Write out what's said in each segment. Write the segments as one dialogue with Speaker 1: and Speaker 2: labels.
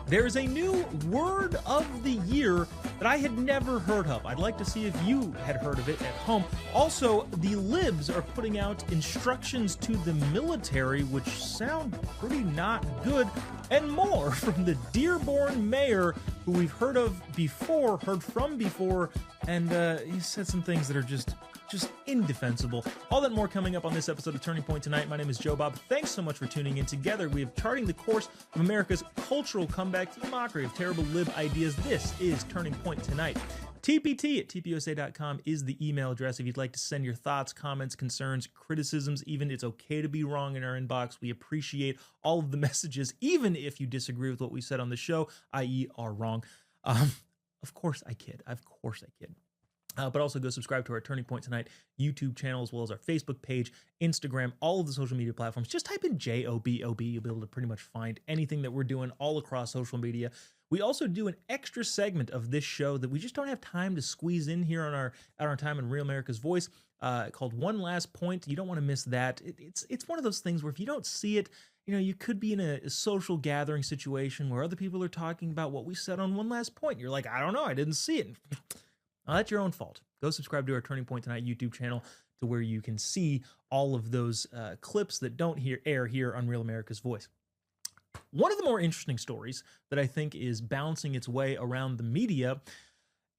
Speaker 1: There's a new word of the year that I had never heard of. I'd like to see if you had heard of it at home. Also, the Libs are putting out instructions to the military, which sound pretty not good, and more from the Dearborn mayor, who we've heard from before, and he said some things that are just indefensible. All that and more coming up on this episode of Turning Point tonight. My name is Joe Bob. Thanks so much for tuning in. Together, we have charting the course of America's cultural comeback to the mockery of terrible lib ideas. This is Turning Point tonight. TPT at tpusa.com is the email address if you'd like to send your thoughts, comments, concerns, criticisms. Even it's okay to be wrong in our inbox. We appreciate all of the messages, even if you disagree with what we said on the show, i.e. are wrong. Of course I kid. But also go subscribe to our Turning Point Tonight YouTube channel, as well as our Facebook page, Instagram, all of the social media platforms. Just type in JOBOB. You'll be able to pretty much find anything that we're doing all across social media. We also do an extra segment of this show that we just don't have time to squeeze in here on our time in Real America's Voice, called One Last Point. You don't want to miss that. It's one of those things where if you don't see it, you could be in a social gathering situation where other people are talking about what we said on One Last Point. You're like, I don't know, I didn't see it. Well, that's your own fault. Go subscribe to our Turning Point Tonight YouTube channel to where you can see all of those clips that don't air here on Real America's Voice. One of the more interesting stories that I think is bouncing its way around the media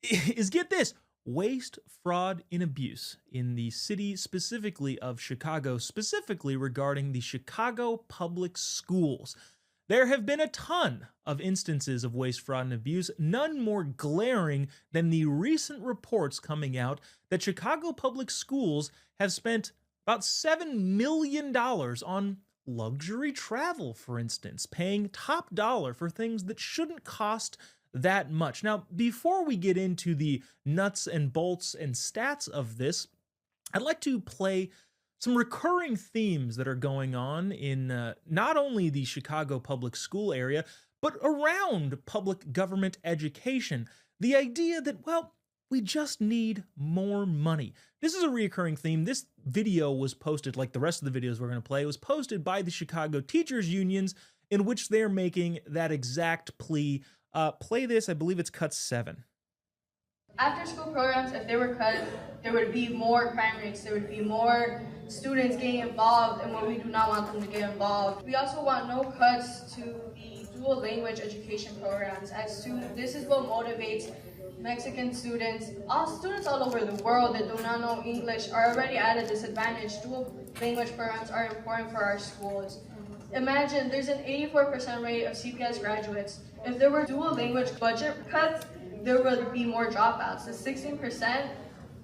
Speaker 1: is, get this, waste, fraud, and abuse in the city specifically of Chicago, specifically regarding the Chicago public schools. There have been a ton of instances of waste, fraud, and abuse, none more glaring than the recent reports coming out that Chicago public schools have spent about $7 million on luxury travel, for instance, paying top dollar for things that shouldn't cost that much. Now, before we get into the nuts and bolts and stats of this, I'd like to play some recurring themes that are going on in not only the Chicago public school area, but around public government education. The idea that, well, we just need more money. This is a recurring theme. This video was posted, like the rest of the videos we're going to play, was posted by the Chicago Teachers Unions, in which they're making that exact plea. Play this, I believe it's cut 7.
Speaker 2: After school programs, if they were cut, there would be more crime rates, there would be more students getting involved in what we do not want them to get involved. We also want no cuts to the dual language education programs, as this is what motivates Mexican students. All students all over the world that do not know English are already at a disadvantage. Dual language programs are important for our schools. Imagine there's an 84% rate of CPS graduates. If there were dual language budget cuts, there would be more dropouts. The 16%,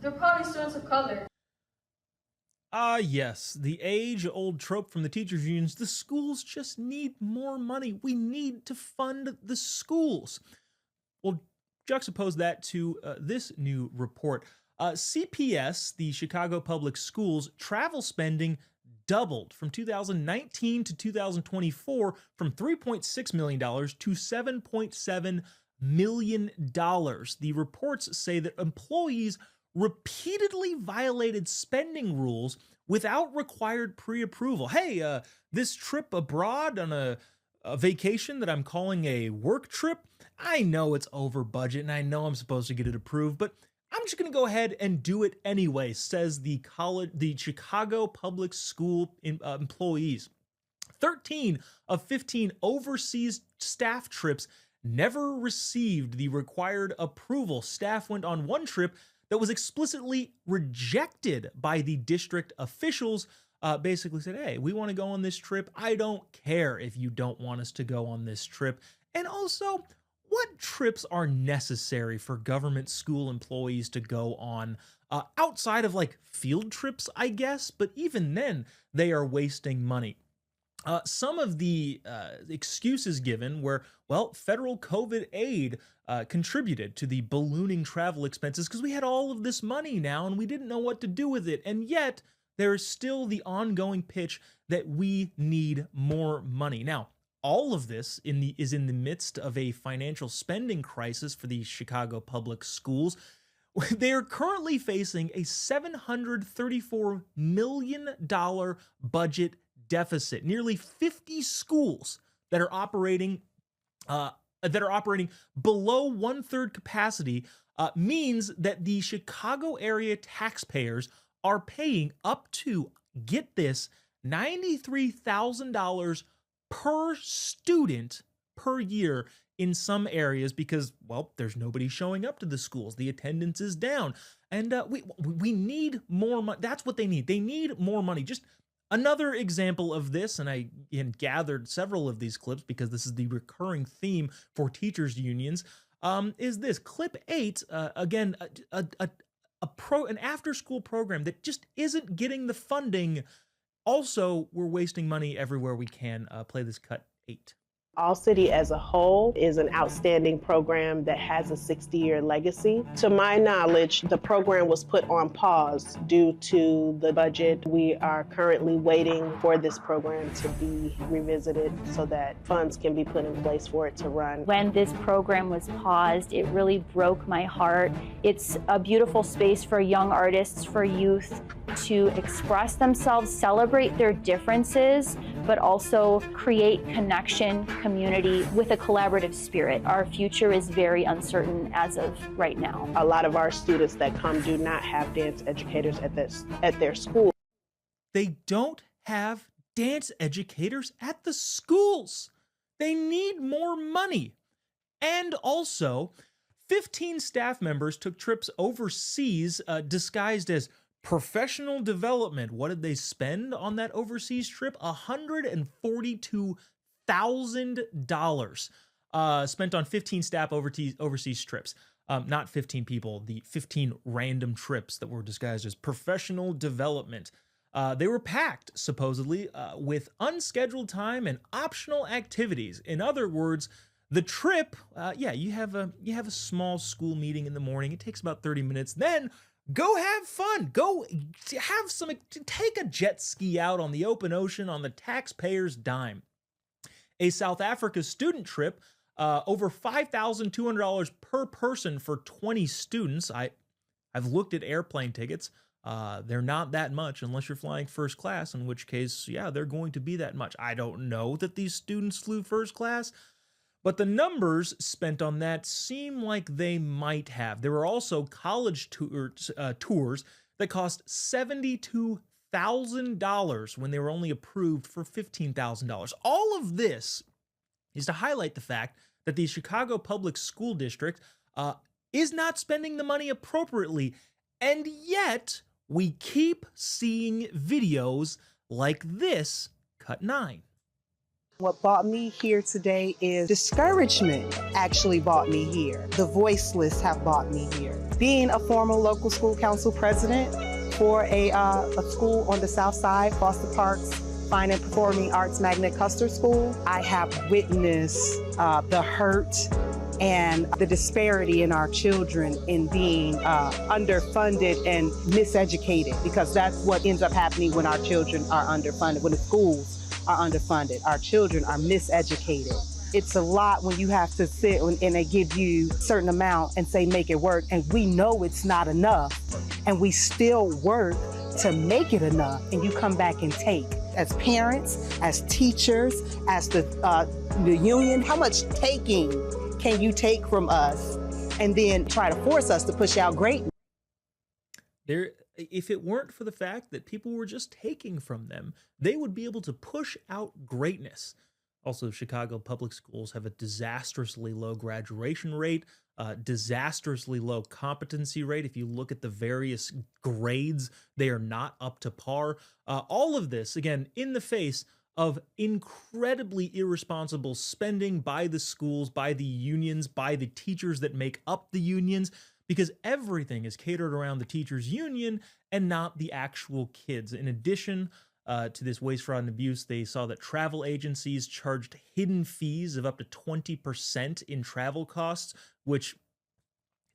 Speaker 2: they're probably students of color.
Speaker 1: Yes, the age-old trope from the teachers' unions, the schools just need more money. We need to fund the schools. Well, juxtapose that to this new report. CPS, the Chicago Public Schools, travel spending doubled from 2019 to 2024 from $3.6 million to $7.7 million. The reports say that employees repeatedly violated spending rules without required pre-approval. Hey, this trip abroad on a vacation that I'm calling a work trip, I know it's over budget and I know I'm supposed to get it approved, but I'm just going to go ahead and do it anyway, says the Chicago Public School employees. 13 of 15 overseas staff trips never received the required approval. Staff went on one trip that was explicitly rejected by the district officials, basically said, hey, we want to go on this trip. I don't care if you don't want us to go on this trip. And also, what trips are necessary for government school employees to go on outside of like field trips, I guess? But even then, they are wasting money. Some of the excuses given were, well, federal COVID aid contributed to the ballooning travel expenses because we had all of this money now and we didn't know what to do with it. And yet there is still the ongoing pitch that we need more money. Now, all of this is in the midst of a financial spending crisis for the Chicago public schools. They are currently facing a $734 million budget deficit. Nearly 50 schools that are operating that are operating below 1/3 capacity means that the Chicago area taxpayers are paying up to, get this, $93,000 per student per year in some areas because, well, there's nobody showing up to the schools. The attendance is down. And we need more money. That's what they need. They need more money. Just another example of this, and I gathered several of these clips because this is the recurring theme for teachers unions, is this. Clip 8, again, an after-school program that just isn't getting the funding. Also, we're wasting money everywhere we can. Play this cut 8.
Speaker 3: All City as a whole is an outstanding program that has a 60-year legacy. To my knowledge, the program was put on pause due to the budget. We are currently waiting for this program to be revisited so that funds can be put in place for it to run.
Speaker 4: When this program was paused, it really broke my heart. It's a beautiful space for young artists, for youth to express themselves, celebrate their differences, but also create connection, community with a collaborative spirit. Our future is very uncertain as of right now.
Speaker 3: A lot of our students that come do not have dance educators at their school.
Speaker 1: They don't have dance educators at the schools. They need more money. And also, 15 staff members took trips overseas disguised as professional development. What did they spend on that overseas trip? $142,000 spent on 15 staff overseas trips. Not 15 people, the 15 random trips that were disguised as professional development. They were packed, supposedly, with unscheduled time and optional activities. In other words, the trip, you have a small school meeting in the morning. It takes about 30 minutes. Then go have fun. Go have take a jet ski out on the open ocean on the taxpayer's dime. A South Africa student trip, over $5,200 per person for 20 students. I've looked at airplane tickets. They're not that much unless you're flying first class, in which case, yeah, they're going to be that much. I don't know that these students flew first class, but the numbers spent on that seem like they might have. There were also college tours that cost $72,000 when they were only approved for $15,000. All of this is to highlight the fact that the Chicago Public School District is not spending the money appropriately, and yet we keep seeing videos like this, cut 9.
Speaker 5: What brought me here today is discouragement actually brought me here. The voiceless have brought me here. Being a former local school council president for a school on the South Side, Foster Park's Fine and Performing Arts Magnet Custer School, I have witnessed the hurt and the disparity in our children in being underfunded and miseducated, because that's what ends up happening when our children are underfunded, when the schools are underfunded. Our children are miseducated. It's a lot when you have to sit and they give you a certain amount and say, make it work. And we know it's not enough. And we still work to make it enough. And you come back and take. As parents, as teachers, as the union, how much taking can you take from us and then try to force us to push out greatness?
Speaker 1: If it weren't for the fact that people were just taking from them, they would be able to push out greatness. Also, Chicago public schools have a disastrously low graduation rate, disastrously low competency rate. If you look at the various grades, they are not up to par. All of this, again, in the face of incredibly irresponsible spending by the schools, by the unions, by the teachers that make up the unions, because everything is catered around the teachers' union and not the actual kids. In addition to this waste, fraud, and abuse, they saw that travel agencies charged hidden fees of up to 20% in travel costs, which, if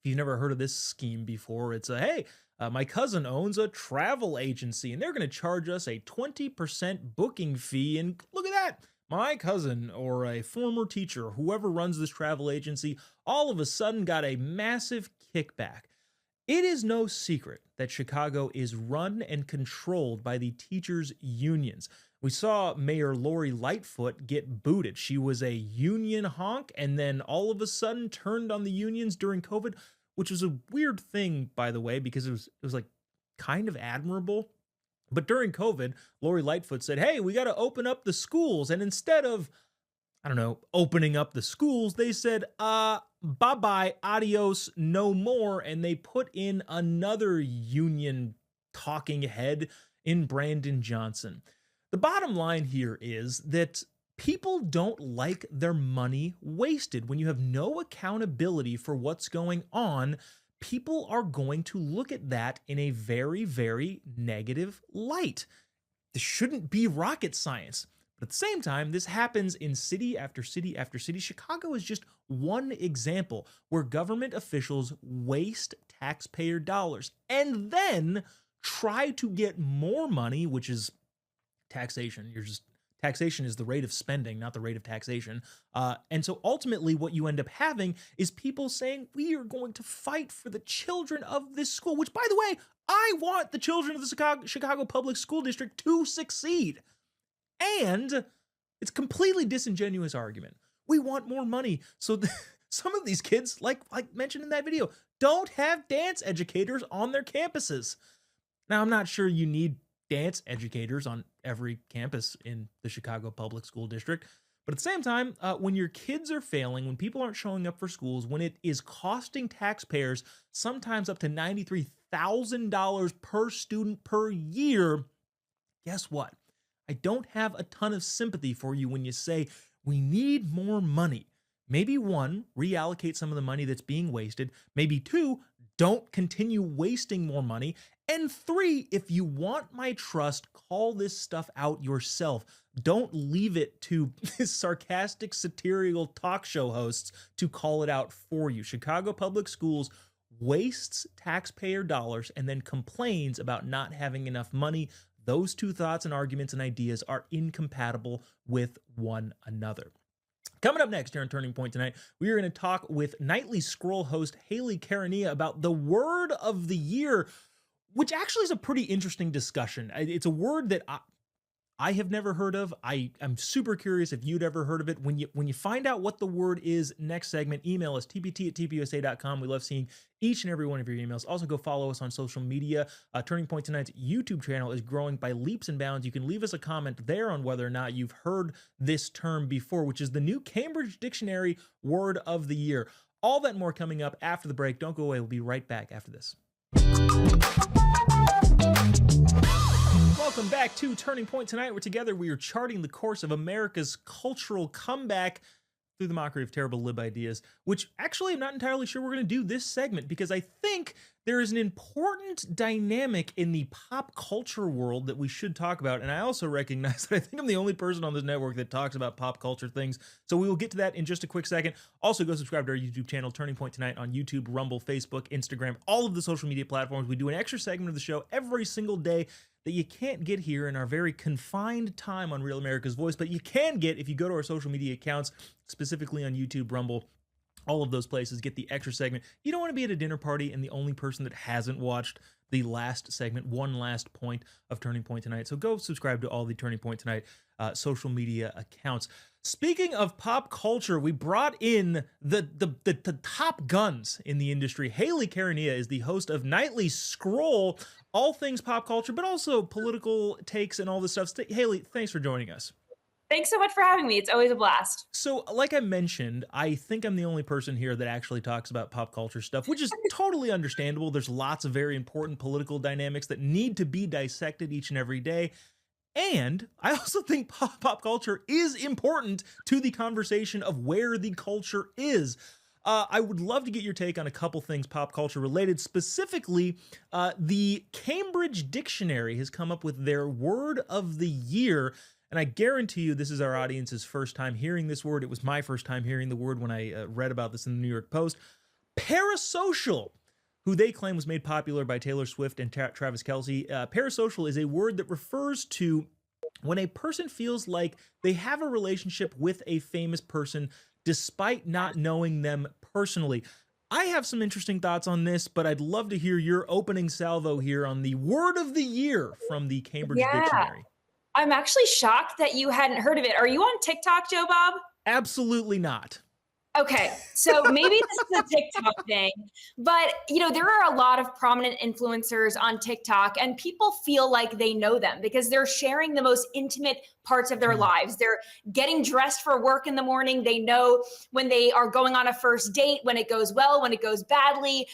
Speaker 1: you've never heard of this scheme before, it's hey, my cousin owns a travel agency, and they're going to charge us a 20% booking fee, and look at that. My cousin or a former teacher, whoever runs this travel agency, all of a sudden got a massive kickback. It is no secret that Chicago is run and controlled by the teachers' unions. We saw Mayor Lori Lightfoot get booted. She was a union honk and then all of a sudden turned on the unions during COVID, which was a weird thing, by the way, because it was like kind of admirable. But during COVID, Lori Lightfoot said, hey, we got to open up the schools. And instead of, I don't know, opening up the schools, they said, bye-bye, adios, no more. And they put in another union talking head in Brandon Johnson. The bottom line here is that people don't like their money wasted. When you have no accountability for what's going on, people are going to look at that in a very, very negative light. This shouldn't be rocket science. But at the same time, this happens in city after city after city. Chicago is just one example where government officials waste taxpayer dollars and then try to get more money, which is taxation. Taxation is the rate of spending, not the rate of taxation. And so ultimately what you end up having is people saying, we are going to fight for the children of this school, which, by the way, I want the children of the Chicago Public School District to succeed. And it's a completely disingenuous argument. We want more money. So some of these kids, like mentioned in that video, don't have dance educators on their campuses. Now, I'm not sure you need dance educators on every campus in the Chicago Public School District. But at the same time, when your kids are failing, when people aren't showing up for schools, when it is costing taxpayers sometimes up to $93,000 per student per year, guess what? I don't have a ton of sympathy for you when you say we need more money. Maybe one, reallocate some of the money that's being wasted. Maybe two, don't continue wasting more money. And three, if you want my trust, call this stuff out yourself. Don't leave it to sarcastic, satirical talk show hosts to call it out for you. Chicago Public Schools wastes taxpayer dollars and then complains about not having enough money. Those two thoughts and arguments and ideas are incompatible with one another. Coming up next here on Turning Point tonight, we are going to talk with Nightly Scroll host Hayley Caronia about the word of the year, which actually is a pretty interesting discussion. It's a word that I have never heard of. I'm super curious if you'd ever heard of it. When you find out what the word is next segment, email us, tpt@tpusa.com. We love seeing each and every one of your emails. Also, go follow us on social media. Turning Point Tonight's YouTube channel is growing by leaps and bounds. You can leave us a comment there on whether or not you've heard this term before, which is the new Cambridge Dictionary word of the year. All that and more coming up after the break. Don't go away. We'll be right back after this. Welcome back to Turning Point Tonight, where together we are charting the course of America's cultural comeback through the mockery of terrible lib ideas, which actually I'm not entirely sure we're going to do this segment because I think there is an important dynamic in the pop culture world that we should talk about. And I also recognize that I think I'm the only person on this network that talks about pop culture things. So we will get to that in just a quick second. Also, go subscribe to our YouTube channel, Turning Point Tonight, on YouTube, Rumble, Facebook, Instagram, all of the social media platforms. We do an extra segment of the show every single day that you can't get here in our very confined time on Real America's Voice, but you can get if you go to our social media accounts, specifically on YouTube, Rumble, all of those places, get the extra segment. You don't want to be at a dinner party and the only person that hasn't watched the last segment, one last point of Turning Point Tonight. So go subscribe to all the Turning Point Tonight social media accounts. Speaking of pop culture, we brought in the top guns in the industry. Hayley Caronia is the host of Nightly Scroll, all things pop culture, but also political takes and all this stuff. Hayley, thanks for joining us.
Speaker 6: Thanks so much for having me. It's always a blast.
Speaker 1: So, like I mentioned, I think I'm the only person here that actually talks about pop culture stuff, which is totally understandable. There's lots of very important political dynamics that need to be dissected each and every day. And I also think pop culture is important to the conversation of where the culture is. I would love to get your take on a couple things pop culture related. Specifically, the Cambridge Dictionary has come up with their word of the year. And I guarantee you this is our audience's first time hearing this word. It was my first time hearing the word when I read about this in the New York Post. Parasocial, who they claim was made popular by Taylor Swift and Travis Kelce. Parasocial is a word that refers to when a person feels like they have a relationship with a famous person despite not knowing them personally. I have some interesting thoughts on this, but I'd love to hear your opening salvo here on the word of the year from the Cambridge Dictionary.
Speaker 6: I'm actually shocked that you hadn't heard of it. Are you on TikTok, Joe Bob?
Speaker 1: Absolutely not.
Speaker 6: Okay, so maybe this is a TikTok thing, but there are a lot of prominent influencers on TikTok, and people feel like they know them because they're sharing the most intimate parts of their lives. They're getting dressed for work in the morning. They know when they are going on a first date, when it goes well, when it goes badly.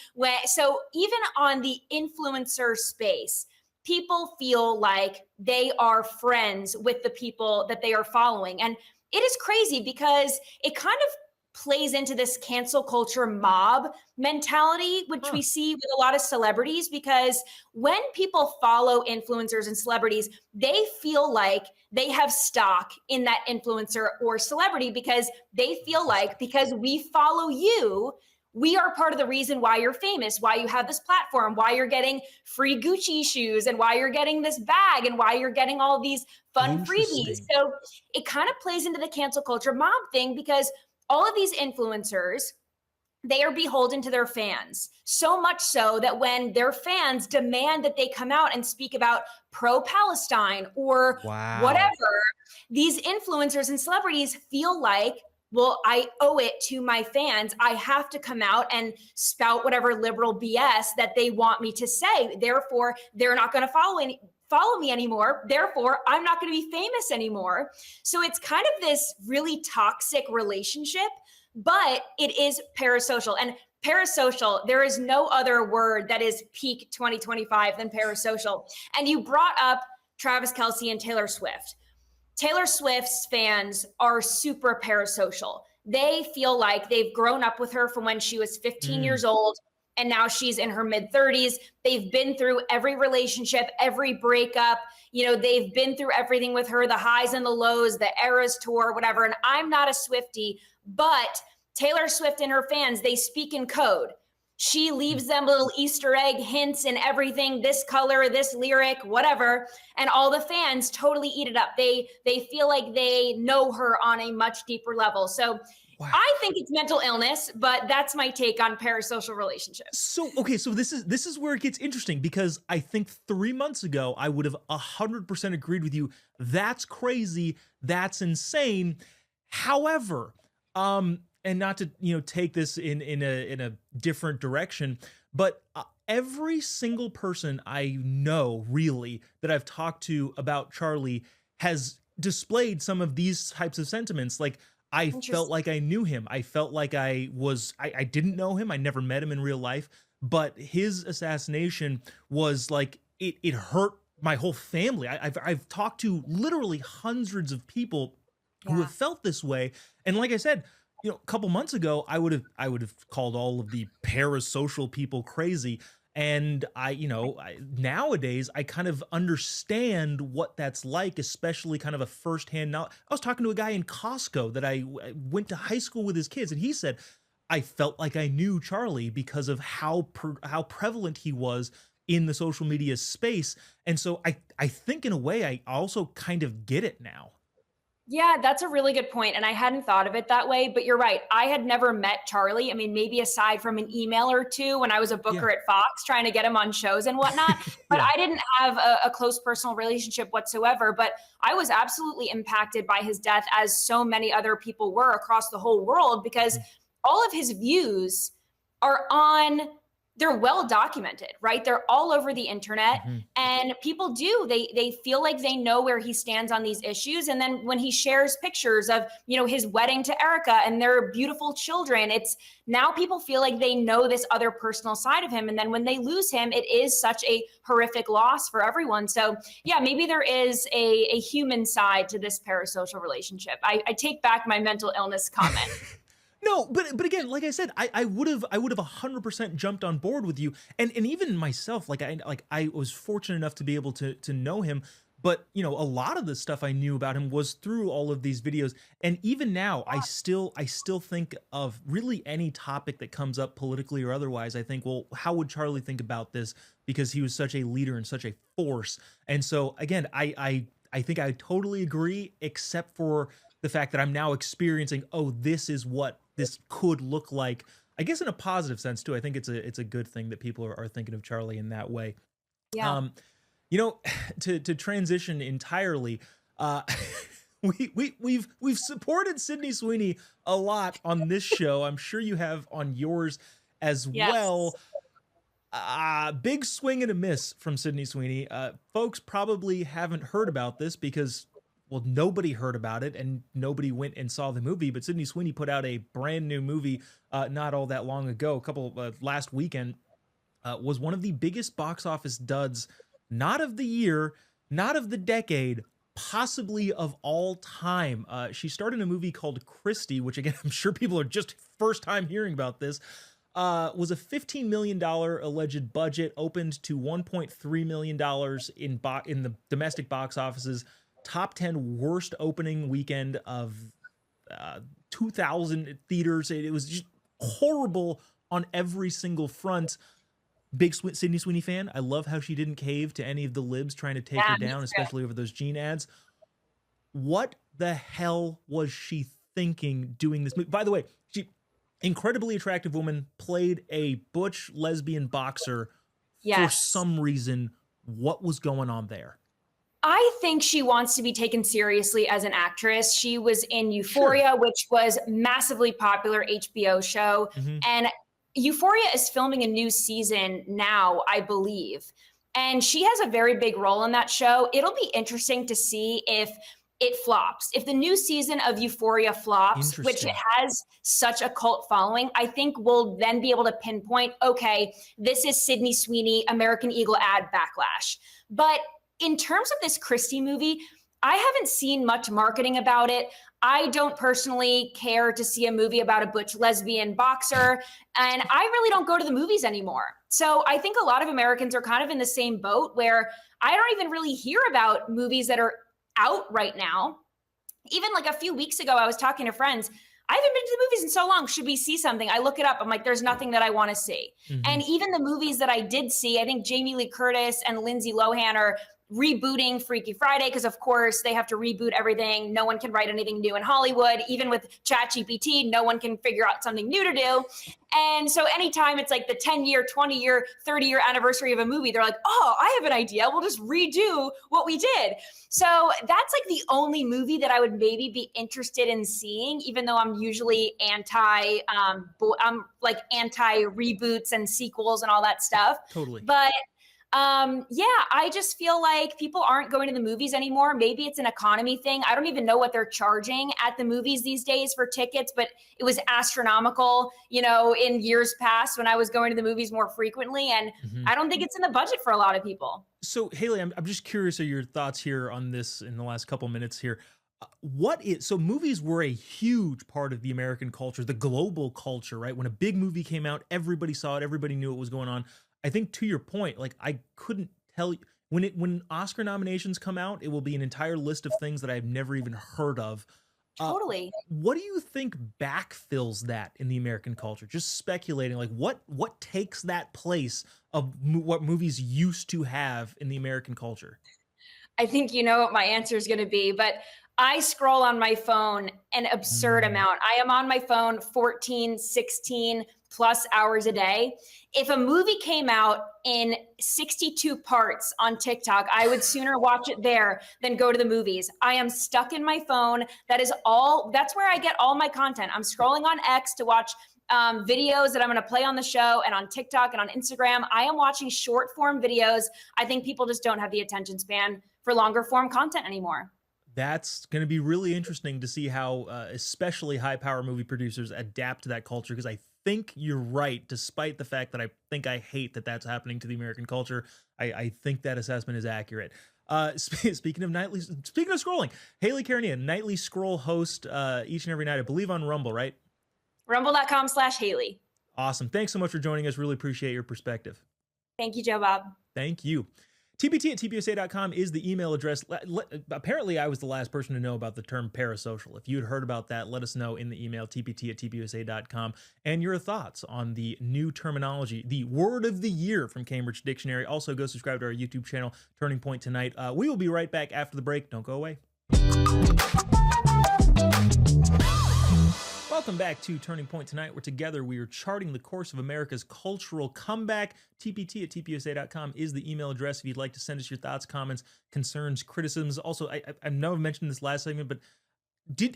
Speaker 6: So even on the influencer space, people feel like they are friends with the people that they are following. And it is crazy because it kind of plays into this cancel culture mob mentality, which we see with a lot of celebrities, because when people follow influencers and celebrities, they feel like they have stock in that influencer or celebrity because they feel like because we follow you, we are part of the reason why you're famous, why you have this platform, why you're getting free Gucci shoes, and why you're getting this bag, and why you're getting all these fun freebies. So it kind of plays into the cancel culture mob thing because all of these influencers, they are beholden to their fans, so much so that when their fans demand that they come out and speak about pro-Palestine or whatever, these influencers and celebrities feel like, well, I owe it to my fans. I have to come out and spout whatever liberal BS that they want me to say. Therefore, they're not going to follow me anymore. Therefore, I'm not going to be famous anymore. So it's kind of this really toxic relationship, but it is parasocial. And parasocial, there is no other word that is peak 2025 than parasocial. And you brought up Travis Kelce and Taylor Swift. Taylor Swift's fans are super parasocial. They feel like they've grown up with her from when she was 15 years old. And now she's in her mid 30s. They've been through every relationship, every breakup. They've been through everything with her, the highs and the lows, the Eras tour, whatever. And I'm not a Swiftie, but Taylor Swift and her fans, they speak in code. She leaves them little Easter egg hints and everything, this color, this lyric, whatever. And all the fans totally eat it up. They feel like they know her on a much deeper level. So I think it's mental illness, but that's my take on parasocial relationships.
Speaker 1: So, okay, so this is where it gets interesting, because I think 3 months ago, I would have 100% agreed with you. That's crazy. That's insane. However, and not to, take this in a different direction, but every single person I know really that I've talked to about Charlie has displayed some of these types of sentiments. Like, I felt like I knew him. I felt like I didn't know him. I never met him in real life, but his assassination was like, it hurt my whole family. I've talked to literally hundreds of people who have felt this way. And like I said, a couple months ago, I would have called all of the parasocial people crazy. And nowadays I kind of understand what that's like, especially kind of a firsthand. Now, I was talking to a guy in Costco that I went to high school with his kids, and he said, I felt like I knew Charlie because of how prevalent he was in the social media space. And so I think in a way, I also kind of get it now.
Speaker 6: Yeah, that's a really good point. And I hadn't thought of it that way, but you're right. I had never met Charlie. I mean, maybe aside from an email or two when I was a booker at Fox trying to get him on shows and whatnot, but I didn't have a close personal relationship whatsoever. But I was absolutely impacted by his death, as so many other people were across the whole world, because all of his views they're well documented, right? They're all over the internet, and people they feel like they know where he stands on these issues. And then when he shares pictures of, his wedding to Erica and their beautiful children, it's now people feel like they know this other personal side of him. And then when they lose him, it is such a horrific loss for everyone. So yeah, maybe there is a human side to this parasocial relationship. I take back my mental illness comment.
Speaker 1: No, but again, like I said, I would have 100% jumped on board with you, and even myself, I was fortunate enough to be able to know him, but a lot of the stuff I knew about him was through all of these videos, and even now I still think of really any topic that comes up politically or otherwise. I think, well, how would Charlie think about this? Because he was such a leader and such a force, and so again, I think I totally agree, except for the fact that I'm now experiencing, oh, this is what this could look like I guess in a positive sense too. I think it's a good thing that people are thinking of Charlie in that way.
Speaker 6: Yeah.
Speaker 1: You know, to transition entirely, we've supported Sydney Sweeney a lot on this show. I'm sure you have on yours as well. Big swing and a miss from Sydney Sweeney. Folks probably haven't heard about this because, well, nobody heard about it and nobody went and saw the movie. But Sydney Sweeney put out a brand new movie not all that long ago, last weekend. Was one of the biggest box office duds, not of the year, not of the decade, possibly of all time. She starred in a movie called Christie, which again, I'm sure people are just first time hearing about this. Was a $15 million alleged budget, opened to $1.3 million in the domestic box offices, top 10 worst opening weekend of 2,000 theaters. It was just horrible on every single front. Big Sydney Sweeney fan. I love how she didn't cave to any of the libs trying to take her down, especially over those Gene ads. What the hell was she thinking doing this movie? By the way, she incredibly attractive woman, played a butch lesbian boxer for some reason. What was going on there?
Speaker 6: I think she wants to be taken seriously as an actress. She was in Euphoria, which was massively popular HBO show. And Euphoria is filming a new season now, I believe. And she has a very big role in that show. It'll be interesting to see if it flops. If the new season of Euphoria flops, which it has such a cult following, I think we'll then be able to pinpoint, okay, this is Sydney Sweeney, American Eagle ad backlash. But in terms of this Christie movie, I haven't seen much marketing about it. I don't personally care to see a movie about a butch lesbian boxer, and I really don't go to the movies anymore. So I think a lot of Americans are kind of in the same boat where I don't even really hear about movies that are out right now. Even like a few weeks ago, I was talking to friends. I haven't been to the movies in so long. Should we see something? I look it up. I'm like, there's nothing that I want to see. And even the movies that I did see, I think Jamie Lee Curtis and Lindsay Lohan are rebooting Freaky Friday because of course they have to reboot everything. No one can write anything new in Hollywood. Even with ChatGPT, no one can figure out something new to do. And so anytime it's like the 10-year, 20-year, 30-year anniversary of a movie, they're like, oh, I have an idea. We'll just redo what we did. So that's like the only movie that I would maybe be interested in seeing, even though I'm usually anti reboots and sequels and all that stuff.
Speaker 1: Totally.
Speaker 6: But I just feel like people aren't going to the movies anymore. Maybe it's an economy thing. I don't even know what they're charging at the movies these days for tickets, but it was astronomical, in years past when I was going to the movies more frequently. And I don't think it's in the budget for a lot of people.
Speaker 1: So Hayley, I'm just curious of your thoughts here on this in the last couple minutes here. So movies were a huge part of the American culture, the global culture, right? When a big movie came out, everybody saw it. Everybody knew what was going on. I think to your point, like I couldn't tell you when Oscar nominations come out, it will be an entire list of things that I've never even heard of.
Speaker 6: Totally.
Speaker 1: What do you think backfills that in the American culture? Just speculating, like what takes that place of what movies used to have in the American culture?
Speaker 6: I think you know what my answer is going to be, but I scroll on my phone an absurd amount. I am on my phone 14, 16 plus hours a day. If a movie came out in 62 parts on TikTok, I would sooner watch it there than go to the movies. I am stuck in my phone. That's where I get all my content. I'm scrolling on X to watch videos that I'm going to play on the show, and on TikTok and on Instagram. I am watching short form videos. I think people just don't have the attention span for longer form content anymore.
Speaker 1: That's going to be really interesting to see how especially high power movie producers adapt to that culture, because I think you're right, despite the fact that I think I hate that that's happening to the American culture. I think that assessment is accurate. Speaking of scrolling, Hayley Caronia, nightly scroll host each and every night, I believe on Rumble, right?
Speaker 6: Rumble.com/Hayley.
Speaker 1: Awesome. Thanks so much for joining us. Really appreciate your perspective.
Speaker 6: Thank you, Joe Bob.
Speaker 1: Thank you. TPT@tpusa.com is the email address. Apparently, I was the last person to know about the term parasocial. If you had heard about that, let us know in the email, tpt@tpusa.com, and your thoughts on the new terminology, the word of the year from Cambridge Dictionary. Also, go subscribe to our YouTube channel, Turning Point Tonight. We will be right back after the break. Don't go away. Welcome back to Turning Point Tonight, where together we are charting the course of America's cultural comeback. tpt@tpusa.com is the email address if you'd like to send us your thoughts, comments, concerns, criticisms. Also, I know I've mentioned this last segment, but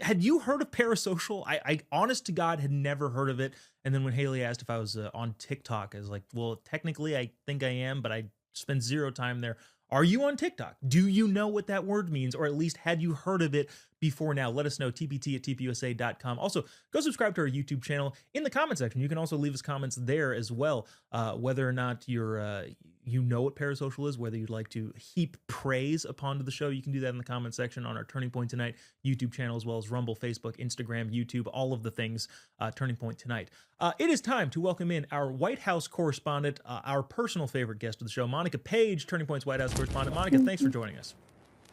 Speaker 1: had you heard of Parasocial? I honest to God had never heard of it. And then when Hayley asked if I was on TikTok, I was like, well, technically I think I am, but I spend zero time there. Are you on TikTok? Do you know what that word means? Or at least had you heard of it before now? Let us know, tpt@tpusa.com. Also, go subscribe to our YouTube channel. In the comment section, you can also leave us comments there as well, whether or not you're, you know what Parasocial is, whether you'd like to heap praise upon the show. You can do that in the comment section on our Turning Point Tonight YouTube channel, as well as Rumble, Facebook, Instagram, YouTube, all of the things, Turning Point Tonight. It is time to welcome in our White House correspondent, our personal favorite guest of the show, Monica Paige, Turning Point's White House correspondent. Monica, thanks for joining us.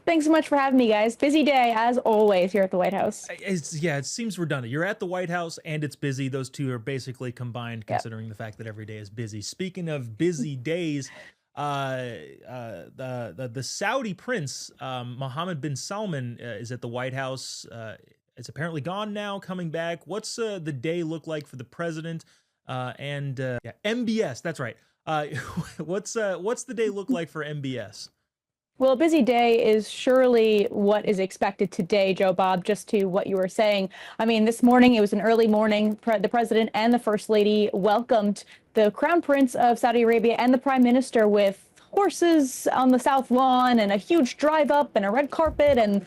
Speaker 7: Thanks so much for having me, guys. Busy day, as always, here at the White House.
Speaker 1: It seems redundant. You're at the White House and it's busy. Those two are basically combined, considering the fact that every day is busy. Speaking of busy days, the Saudi prince, Mohammed bin Salman, is at the White House. It's apparently gone now, coming back. What's the day look like for the president? MBS, that's right. What's the day look like for MBS?
Speaker 7: Well, a busy day is surely what is expected today, Joe Bob, just to what you were saying. I mean, this morning, it was an early morning. The president and the first lady welcomed the crown prince of Saudi Arabia and the prime minister with horses on the South Lawn and a huge drive up and a red carpet and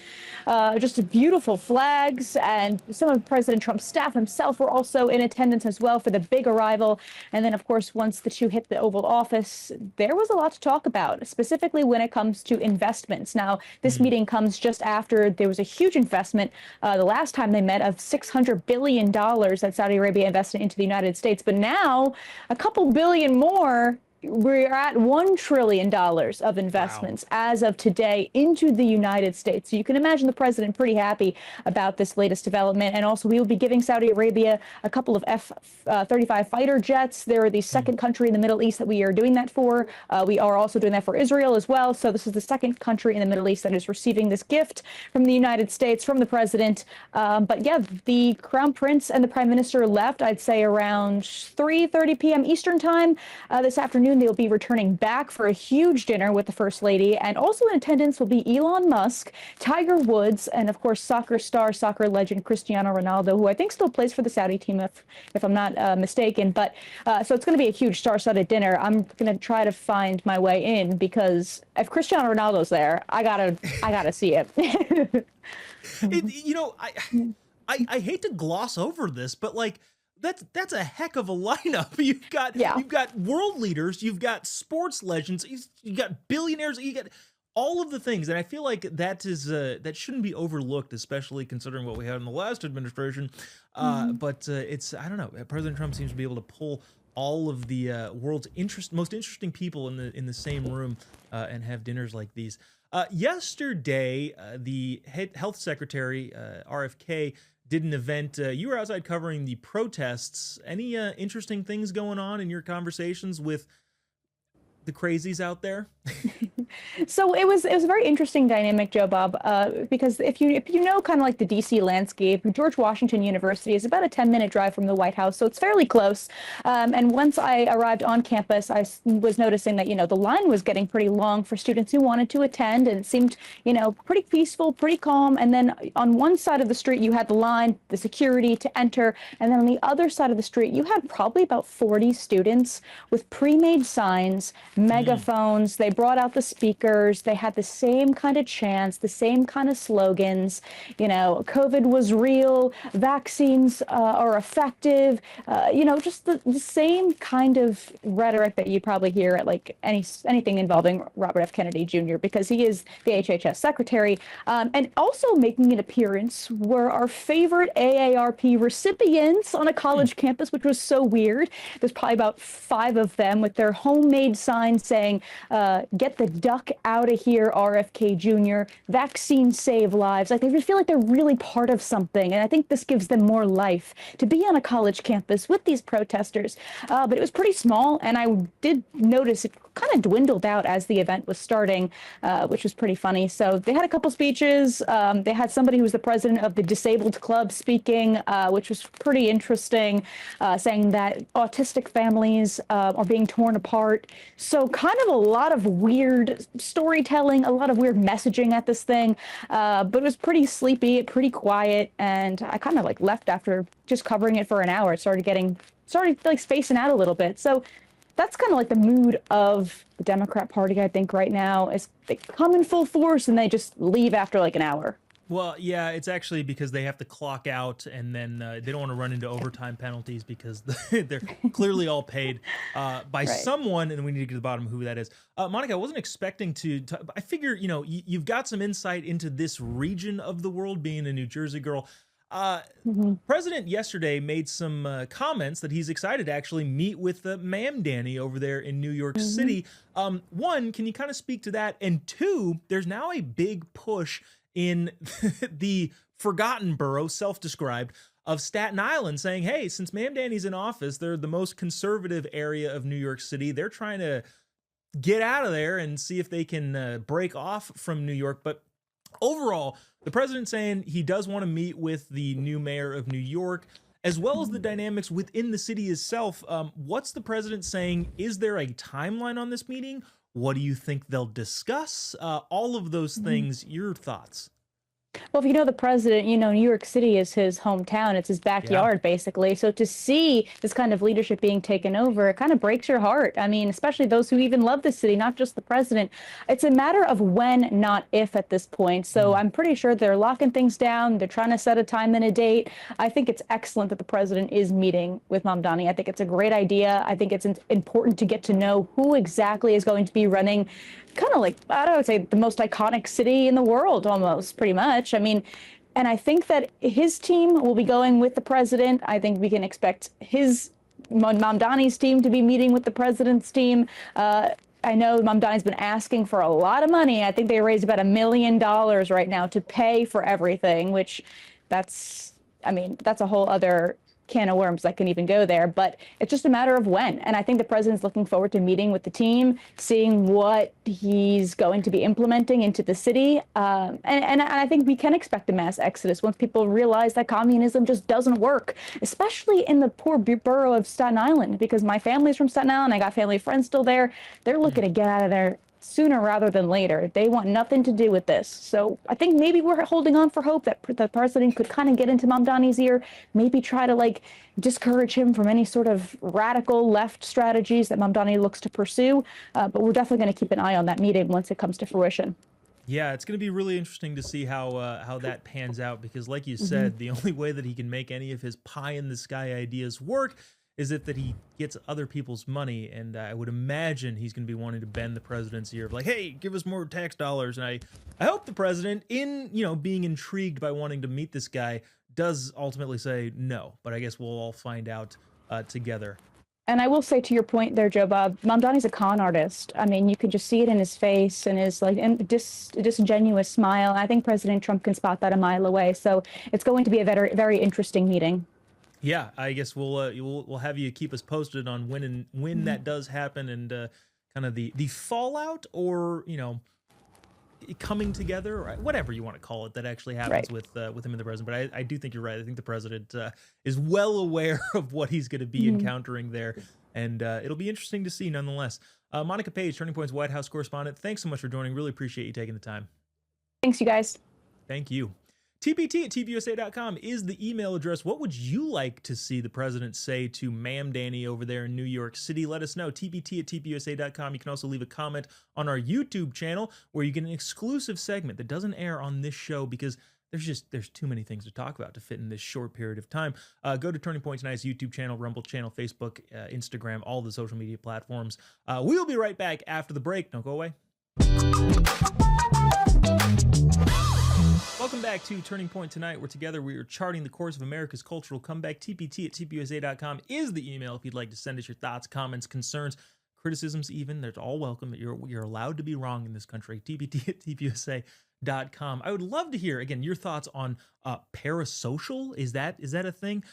Speaker 7: just beautiful flags. And some of President Trump's staff himself were also in attendance as well for the big arrival. And then, of course, once the two hit the Oval Office, there was a lot to talk about, specifically when it comes to investments. Now, this meeting comes just after there was a huge investment the last time they met of $600 billion that Saudi Arabia invested into the United States. But now a couple billion more. We're at $1 trillion of investments as of today into the United States. So you can imagine the president pretty happy about this latest development. And also, we will be giving Saudi Arabia a couple of F-35 fighter jets. They're the second country in the Middle East that we are doing that for. We are also doing that for Israel as well. So this is the second country in the Middle East that is receiving this gift from the United States, from the president. But yeah, the crown prince and the prime minister left, I'd say, around 3:30 p.m. Eastern time this afternoon. They'll be returning back for a huge dinner with the First Lady. And also in attendance will be Elon Musk, Tiger Woods, and of course, soccer star, soccer legend Cristiano Ronaldo, who I think still plays for the Saudi team, if I'm not mistaken. But so it's going to be a huge star-studded dinner. I'm going to try to find my way in, because if Cristiano Ronaldo's there, I gotta see it.
Speaker 1: I hate to gloss over this, but like, that's a heck of a lineup. You've got world leaders, you've got sports legends, you've got billionaires, you got all of the things. And I feel like that is that shouldn't be overlooked, especially considering what we had in the last administration. But it's, I don't know, President Trump seems to be able to pull all of the world's most interesting people in the same room and have dinners like these. Yesterday, the health secretary, RFK, did an event. You were outside covering the protests. Any interesting things going on in your conversations with the crazies out there?
Speaker 7: So it was a very interesting dynamic, Joe Bob, because if you know kind of like the DC landscape, George Washington University is about a 10-minute drive from the White House, so it's fairly close. And once I arrived on campus, I was noticing that the line was getting pretty long for students who wanted to attend, and it seemed pretty peaceful, pretty calm. And then on one side of the street you had the line, the security to enter, and then on the other side of the street you had probably about 40 students with pre-made signs, megaphones. They brought out the speakers. They had the same kind of chants, the same kind of slogans. COVID was real, vaccines are effective, just the same kind of rhetoric that you probably hear at like anything involving Robert F. Kennedy Jr., because he is the HHS secretary. And also making an appearance were our favorite AARP recipients on a college campus, which was so weird. There's probably about 5 of them with their homemade signs signs saying, get the duck out of here, RFK Jr., vaccine save lives. Like, they feel like they're really part of something. And I think this gives them more life to be on a college campus with these protesters. But it was pretty small. And I did notice it kind of dwindled out as the event was starting, which was pretty funny. So they had a couple speeches. They had somebody who was the president of the Disabled Club speaking, which was pretty interesting, saying that autistic families are being torn apart. So kind of a lot of weird storytelling, a lot of weird messaging at this thing. But it was pretty sleepy, pretty quiet. And I kind of like left after just covering it for an hour. It started like spacing out a little bit. So that's kind of like the mood of the Democrat Party, I think, right now, is they come in full force and they just leave after like an hour.
Speaker 1: Well, yeah, it's actually because they have to clock out, and then they don't want to run into overtime penalties because they're clearly all paid by someone, and we need to get to the bottom of who that is. Monica, I wasn't expecting to I figure, you've got some insight into this region of the world, being a New Jersey girl. President yesterday made some comments that he's excited to actually meet with Ma'am Danny over there in New York City. One, can you kind of speak to that? And two, there's now a big push in the forgotten borough, self-described, of Staten Island, saying, hey, since Ma'am Danny's in office, they're the most conservative area of New York City. They're trying to get out of there and see if they can break off from New York. But overall, the president's saying he does want to meet with the new mayor of New York, as well as the dynamics within the city itself. What's the president saying? Is there a timeline on this meeting? What do you think they'll discuss? All of those things, your thoughts?
Speaker 7: Well, if you know the president, New York City is his hometown. It's his backyard, basically. So to see this kind of leadership being taken over, it kind of breaks your heart. I mean, especially those who even love the city, not just the president. It's a matter of when, not if at this point. So I'm pretty sure they're locking things down. They're trying to set a time and a date. I think it's excellent that the president is meeting with Mamdani. I think it's a great idea. I think it's important to get to know who exactly is going to be running kind of like, I would say, the most iconic city in the world, almost, pretty much. I mean, and I think that his team will be going with the president. I think we can expect Mamdani's team to be meeting with the president's team. I know Mamdani's been asking for a lot of money. I think they raised about $1 million right now to pay for everything, which that's a whole other can of worms that can even go there, but it's just a matter of when. And I think the president's looking forward to meeting with the team, seeing what he's going to be implementing into the city. And I think we can expect a mass exodus once people realize that communism just doesn't work, especially in the poor borough of Staten Island, because my family's from Staten Island. I got family friends still there. They're looking to get out of there sooner rather than later. They want nothing to do with this. So I think maybe we're holding on for hope that the president could kind of get into Mamdani's ear, maybe try to discourage him from any sort of radical left strategies that Mamdani looks to pursue. But we're definitely going to keep an eye on that meeting once it comes to fruition.
Speaker 1: Yeah, it's going to be really interesting to see how that pans out, because like you said, the only way that he can make any of his pie in the sky ideas work is if that he gets other people's money. And I would imagine he's going to be wanting to bend the president's ear of like, hey, give us more tax dollars. And I hope the president, in being intrigued by wanting to meet this guy, does ultimately say no. But I guess we'll all find out together.
Speaker 7: And I will say, to your point there, Joe Bob, Mamdani's a con artist. I mean, you can just see it in his face and his disingenuous smile. I think President Trump can spot that a mile away. So it's going to be a very, very interesting meeting.
Speaker 1: Yeah, I guess we'll have you keep us posted on when that does happen, and kind of the fallout, or coming together, or whatever you want to call it, that actually happens with him and the president. But I do think you're right. I think the president is well aware of what he's going to be encountering there, and it'll be interesting to see nonetheless. Monica Paige, Turning Point's White House correspondent, thanks so much for joining. Really appreciate you taking the time.
Speaker 7: Thanks, you guys.
Speaker 1: Thank you. TPT@tvUSA.com is the email address. What would you like to see the president say to Ma'am Danny over there in New York City? Let us know. TPT@tvUSA.com. You can also leave a comment on our YouTube channel, where you get an exclusive segment that doesn't air on this show because there's too many things to talk about to fit in this short period of time. Go to Turning Point Tonight's YouTube channel, Rumble channel, Facebook, Instagram, all the social media platforms. We'll be right back after the break. Don't go away. Welcome back to Turning Point Tonight, where together we are charting the course of America's cultural comeback. TPT@tvUSA.com is the email if you'd like to send us your thoughts, comments, concerns, criticisms even, they're all welcome. You're allowed to be wrong in this country. tbt@tpusa.com. I would love to hear, again, your thoughts on parasocial. Is that a thing?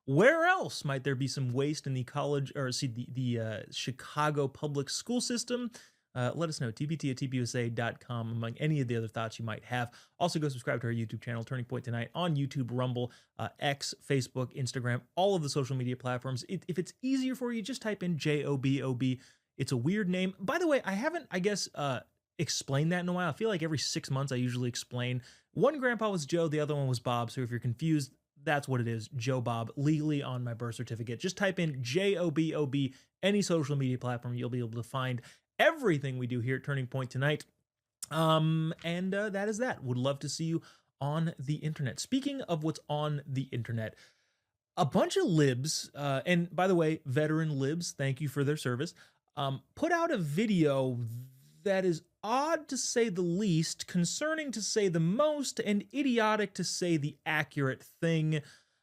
Speaker 1: Where else might there be some waste in the college, or the Chicago public school system? Let us know, tbt@tpusa.com, among any of the other thoughts you might have. Also, go subscribe to our YouTube channel, Turning Point Tonight, on YouTube, Rumble, X, Facebook, Instagram, all of the social media platforms. If it's easier for you, just type in JOBOB. It's a weird name. By the way, I haven't, explained that in a while. I feel like every 6 months I usually explain. One grandpa was Joe, the other one was Bob. So if you're confused, that's what it is, Joe Bob, legally on my birth certificate. Just type in JOBOB, any social media platform. You'll be able to find everything we do here at Turning Point Tonight. That is that. Would love to see you on the internet. Speaking of what's on the internet, a bunch of libs, and by the way, veteran libs, thank you for their service, put out a video that is odd to say the least, concerning to say the most, and idiotic to say the accurate thing.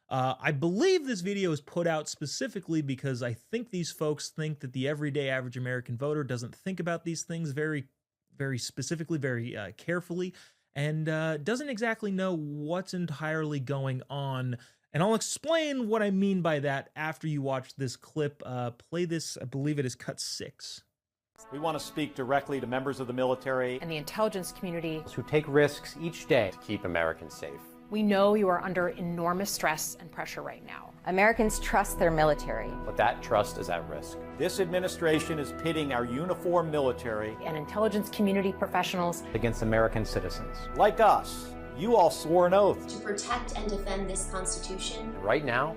Speaker 1: I believe this video is put out specifically because I think these folks think that the everyday average American voter doesn't think about these things very, very specifically, very carefully, and doesn't exactly know what's entirely going on. And I'll explain what I mean by that after you watch this clip. Play this, I believe it is cut 6.
Speaker 8: We want to speak directly to members of the military
Speaker 9: and the intelligence community
Speaker 10: who take risks each day to keep Americans safe.
Speaker 9: We know you are under enormous stress and pressure right now.
Speaker 11: Americans trust their military.
Speaker 10: But that trust is at risk.
Speaker 8: This administration is pitting our uniformed military
Speaker 9: and intelligence community professionals
Speaker 10: against American citizens.
Speaker 8: Like us. You all swore an oath
Speaker 12: to protect and defend this Constitution.
Speaker 10: And right now,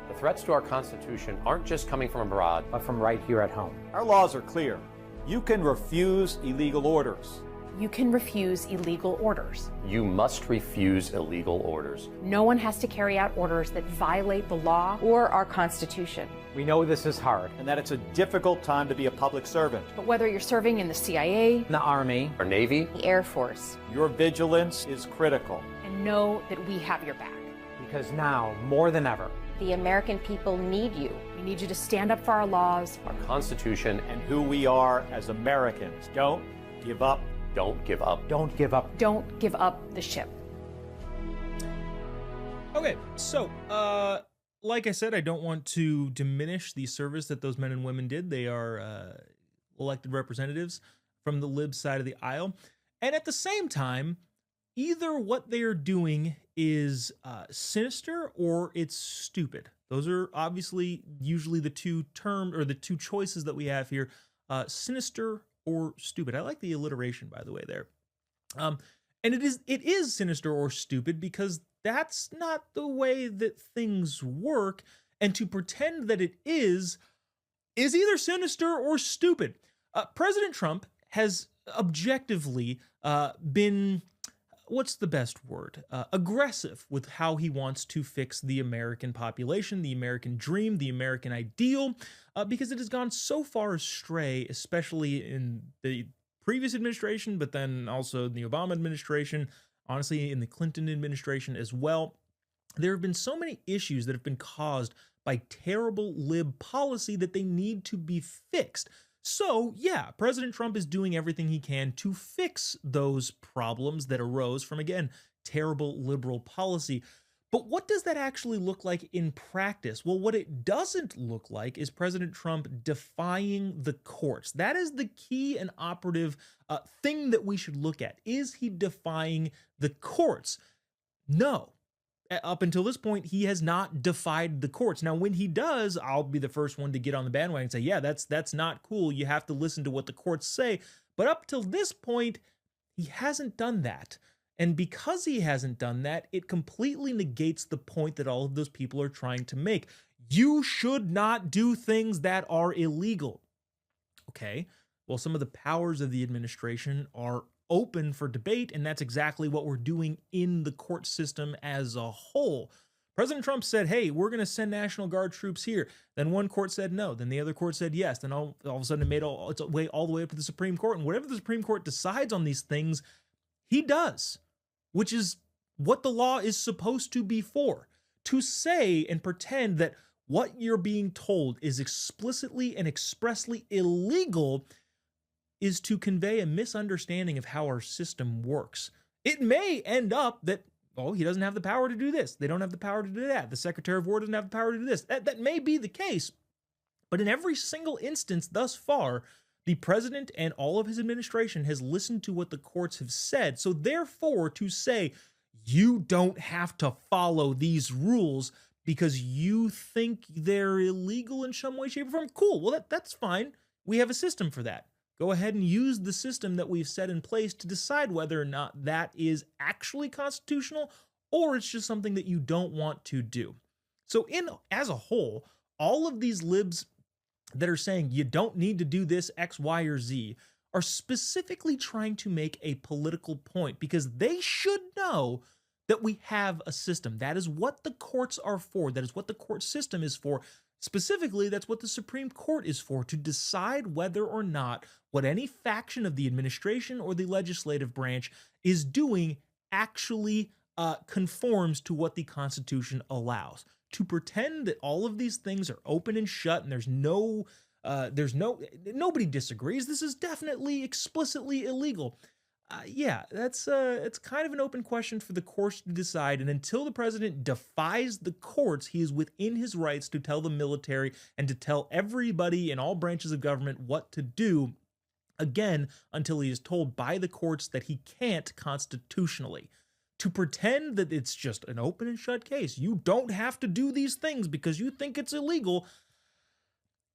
Speaker 10: the threats to our Constitution aren't just coming from abroad, but from right here at home.
Speaker 8: Our laws are clear. You can refuse illegal orders.
Speaker 9: You can refuse illegal orders.
Speaker 10: You must refuse illegal orders.
Speaker 9: No one has to carry out orders that violate the law
Speaker 11: or our Constitution.
Speaker 10: We know this is hard,
Speaker 8: and that it's a difficult time to be a public servant.
Speaker 9: But whether you're serving in the CIA,
Speaker 10: the Army, or Navy,
Speaker 11: the Air Force,
Speaker 8: your vigilance is critical.
Speaker 9: And know that we have your back.
Speaker 10: Because now, more than ever,
Speaker 11: the American people need you.
Speaker 9: We need you to stand up for our laws,
Speaker 10: our Constitution,
Speaker 8: and who we are as Americans. Don't give up.
Speaker 10: Don't give up.
Speaker 5: Don't give up.
Speaker 9: Don't give up the ship.
Speaker 1: Okay, so, like I said, I don't want to diminish the service that those men and women did. They are elected representatives from the Libs side of the aisle. And at the same time, either what they are doing is sinister or it's stupid. Those are obviously usually the two choices that we have here, sinister or stupid. I like the alliteration, by the way, there. And it is sinister or stupid because that's not the way that things work. And to pretend that it is either sinister or stupid. President Trump has objectively been, what's the best word? Aggressive with how he wants to fix the American population, the American dream, the American ideal, because it has gone so far astray, especially in the previous administration, but then also the Obama administration, honestly, in the Clinton administration as well. There have been so many issues that have been caused by terrible lib policy that they need to be fixed. So, yeah, President Trump is doing everything he can to fix those problems that arose from, again, terrible liberal policy. But what does that actually look like in practice? Well, what it doesn't look like is President Trump defying the courts. That is the key and operative thing that we should look at. Is he defying the courts? No. Up until this point, he has not defied the courts. Now, when he does, I'll be the first one to get on the bandwagon and say, yeah, that's not cool. You have to listen to what the courts say. But up till this point, he hasn't done that. And because he hasn't done that, it completely negates the point that all of those people are trying to make. You should not do things that are illegal. Okay, well, some of the powers of the administration are open for debate, and that's exactly what we're doing in the court system as a whole. President Trump said, hey, we're going to send National Guard troops here. Then one court said no. Then the other court said yes. Then all of a sudden it made its way all the way up to the Supreme Court. And whatever the Supreme Court decides on these things, he does, which is what the law is supposed to be for. To say and pretend that what you're being told is explicitly and expressly illegal is to convey a misunderstanding of how our system works. It may end up that, oh, he doesn't have the power to do this. They don't have the power to do that. The Secretary of War doesn't have the power to do this. That may be the case. But in every single instance thus far, the president and all of his administration has listened to what the courts have said. So therefore, to say you don't have to follow these rules because you think they're illegal in some way, shape, or form, cool. Well, that's fine. We have a system for that. Go ahead and use the system that we've set in place to decide whether or not that is actually constitutional or it's just something that you don't want to do. So as a whole, all of these libs that are saying you don't need to do this X, Y, or Z are specifically trying to make a political point because they should know that we have a system. That is what the courts are for. That is what the court system is for. Specifically, that's what the Supreme Court is for, to decide whether or not what any faction of the administration or the legislative branch is doing actually conforms to what the Constitution allows. To pretend that all of these things are open and shut and nobody disagrees. This is definitely explicitly illegal. It's kind of an open question for the courts to decide. And until the president defies the courts, he is within his rights to tell the military and to tell everybody in all branches of government what to do, again, until he is told by the courts that he can't constitutionally. To pretend that it's just an open and shut case, you don't have to do these things because you think it's illegal,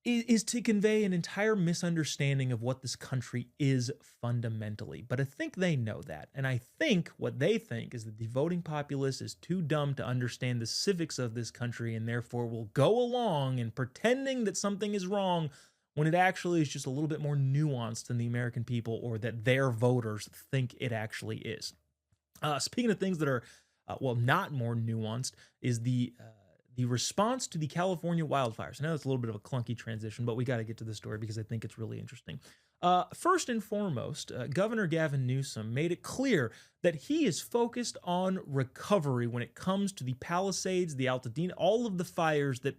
Speaker 1: is to convey an entire misunderstanding of what this country is fundamentally. But I think they know that. And I think what they think is that the voting populace is too dumb to understand the civics of this country and therefore will go along and pretending that something is wrong when it actually is just a little bit more nuanced than the American people or that their voters think it actually is. Speaking of things that are, not more nuanced, is the response to the California wildfires. I know it's a little bit of a clunky transition, but we got to get to the story because I think it's really interesting. First and foremost, Governor Gavin Newsom made it clear that he is focused on recovery when it comes to the Palisades, the Altadena, all of the fires that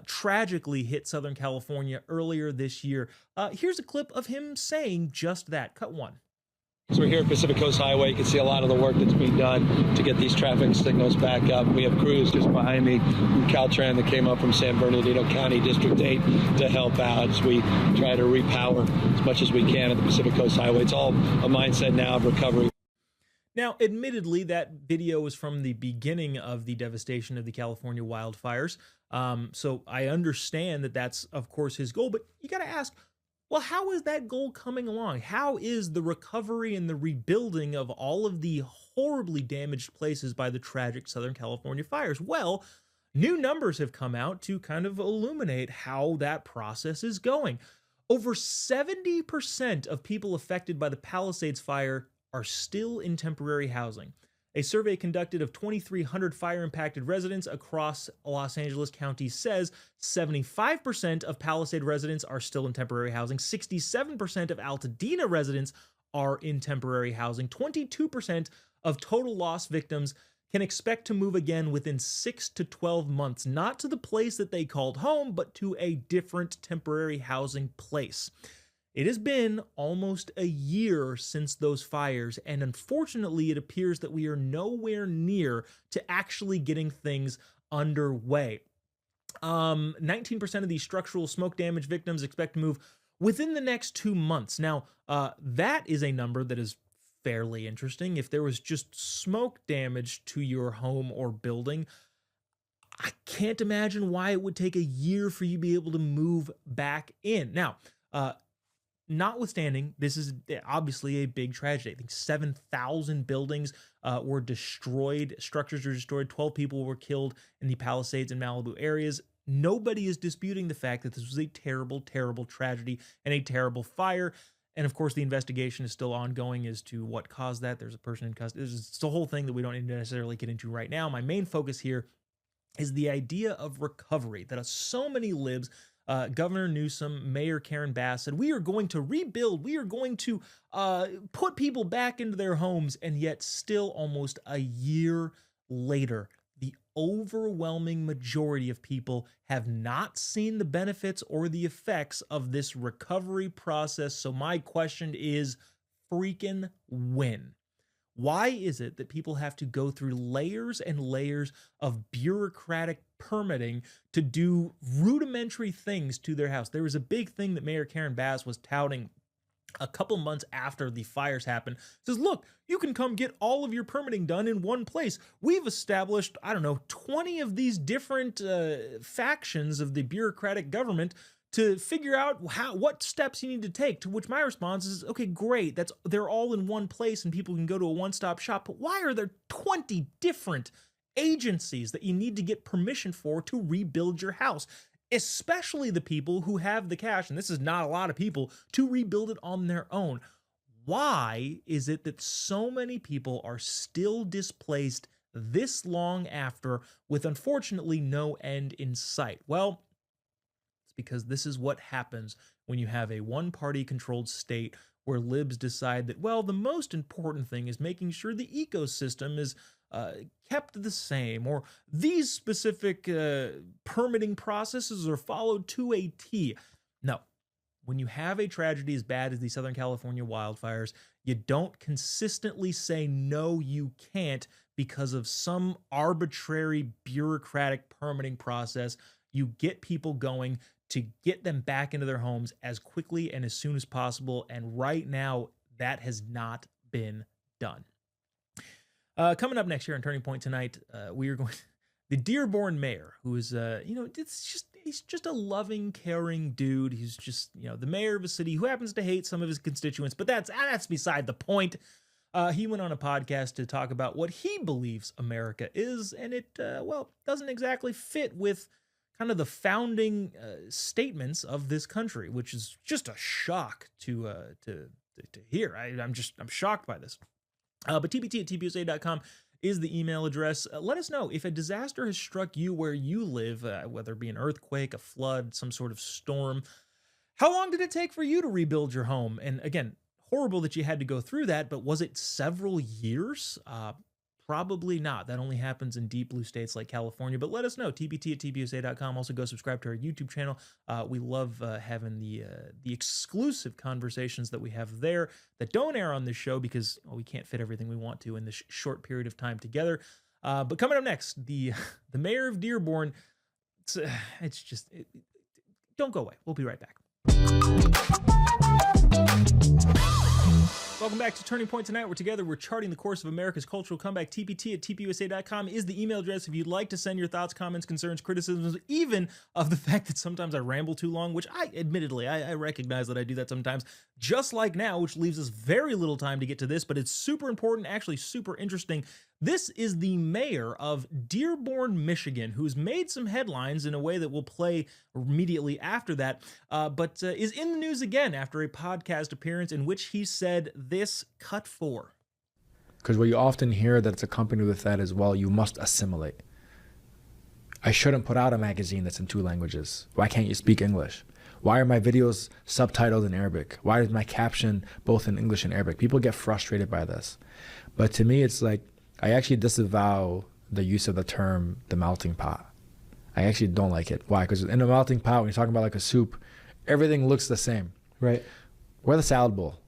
Speaker 1: tragically hit Southern California earlier this year. Here's a clip of him saying just that. Cut one.
Speaker 13: So we're here at Pacific Coast Highway. You can see a lot of the work that's being done to get these traffic signals back up. We have crews just behind me from Caltrans that came up from San Bernardino County District 8 to help out as we try to repower as much as we can at the Pacific Coast Highway. It's all a mindset now of recovery.
Speaker 1: Now, admittedly, that video was from the beginning of the devastation of the California wildfires. So I understand that that's, of course, his goal. But you got to ask, well, how is that goal coming along? How is the recovery and the rebuilding of all of the horribly damaged places by the tragic Southern California fires? Well, new numbers have come out to kind of illuminate how that process is going. Over 70% of people affected by the Palisades fire are still in temporary housing. A survey conducted of 2,300 fire-impacted residents across Los Angeles County says 75% of Palisade residents are still in temporary housing, 67% of Altadena residents are in temporary housing, 22% of total loss victims can expect to move again within 6 to 12 months, not to the place that they called home, but to a different temporary housing place. It has been almost a year since those fires, and unfortunately, it appears that we are nowhere near to actually getting things underway. 19% of these structural smoke damage victims expect to move within the next 2 months. Now, that is a number that is fairly interesting. If there was just smoke damage to your home or building, I can't imagine why it would take a year for you to be able to move back in. Now, notwithstanding, this is obviously a big tragedy. I think 7,000 buildings were destroyed, structures were destroyed, 12 people were killed in the Palisades and Malibu areas. Nobody is disputing the fact that this was a terrible, terrible tragedy and a terrible fire. And of course, the investigation is still ongoing as to what caused that. There's a person in custody. It's a whole thing that we don't need to necessarily get into right now. My main focus here is the idea of recovery, that so many libs, Governor Newsom, Mayor Karen Bass said, we are going to rebuild, we are going to put people back into their homes, and yet still almost a year later, the overwhelming majority of people have not seen the benefits or the effects of this recovery process. So my question is freaking when? Why is it that people have to go through layers and layers of bureaucratic permitting to do rudimentary things to their house? There was a big thing that Mayor Karen Bass was touting a couple months after the fires happened. Says, look, you can come get all of your permitting done in one place. We've established, 20 of these different factions of the bureaucratic government to figure out what steps you need to take. To which my response is, okay, great. They're all in one place and people can go to a one-stop shop. But why are there 20 different agencies that you need to get permission for to rebuild your house? Especially the people who have the cash, and this is not a lot of people, to rebuild it on their own. Why is it that so many people are still displaced this long after, with unfortunately no end in sight? Well, it's because this is what happens when you have a one-party controlled state where libs decide that, well, the most important thing is making sure the ecosystem is kept the same, or these specific permitting processes are followed to a T. No, when you have a tragedy as bad as the Southern California wildfires, you don't consistently say, no, you can't, because of some arbitrary bureaucratic permitting process. You get people going to get them back into their homes as quickly and as soon as possible. And right now, that has not been done. Coming up next year on Turning Point tonight, we are going the Dearborn mayor, who is, he's just a loving, caring dude. He's just, the mayor of a city who happens to hate some of his constituents, but that's beside the point. He went on a podcast to talk about what he believes America is, and it, doesn't exactly fit with kind of the founding statements of this country, which is just a shock to hear. I'm shocked by this. But tbt@tbusa.com is the email address. Let us know if a disaster has struck you where you live, whether it be an earthquake, a flood, some sort of storm. How long did it take for you to rebuild your home? And again, horrible that you had to go through that, but was it several years? Probably not. That only happens in deep blue states like California. But let us know. tbt@tbusa.com. Also go subscribe to our YouTube channel. We love having the exclusive conversations that we have there that don't air on this show because we can't fit everything we want to in this short period of time together. But coming up next, the mayor of Dearborn. Don't go away. We'll be right back. Welcome back to Turning Point tonight. We're charting the course of America's cultural comeback. tpt@tpusa.com is the email address if you'd like to send your thoughts, comments, concerns, criticisms, even of the fact that sometimes I ramble too long, which I recognize that I do that sometimes, just like now, which leaves us very little time to get to this, but it's super important, actually super interesting. This is the mayor of Dearborn, Michigan, who's made some headlines in a way that will play immediately after that, but is in the news again after a podcast appearance in which he said this, cut 4.
Speaker 14: Because what you often hear that's accompanied with that is, well, you must assimilate. I shouldn't put out a magazine that's in 2 languages. Why can't you speak English? Why are my videos subtitled in Arabic? Why is my caption both in English and Arabic? People get frustrated by this. But to me, it's like, I actually disavow the use of the term the melting pot. I actually don't like it. Why? Because in a melting pot, when you're talking about like a soup, everything looks the same. Right. We're the salad bowl.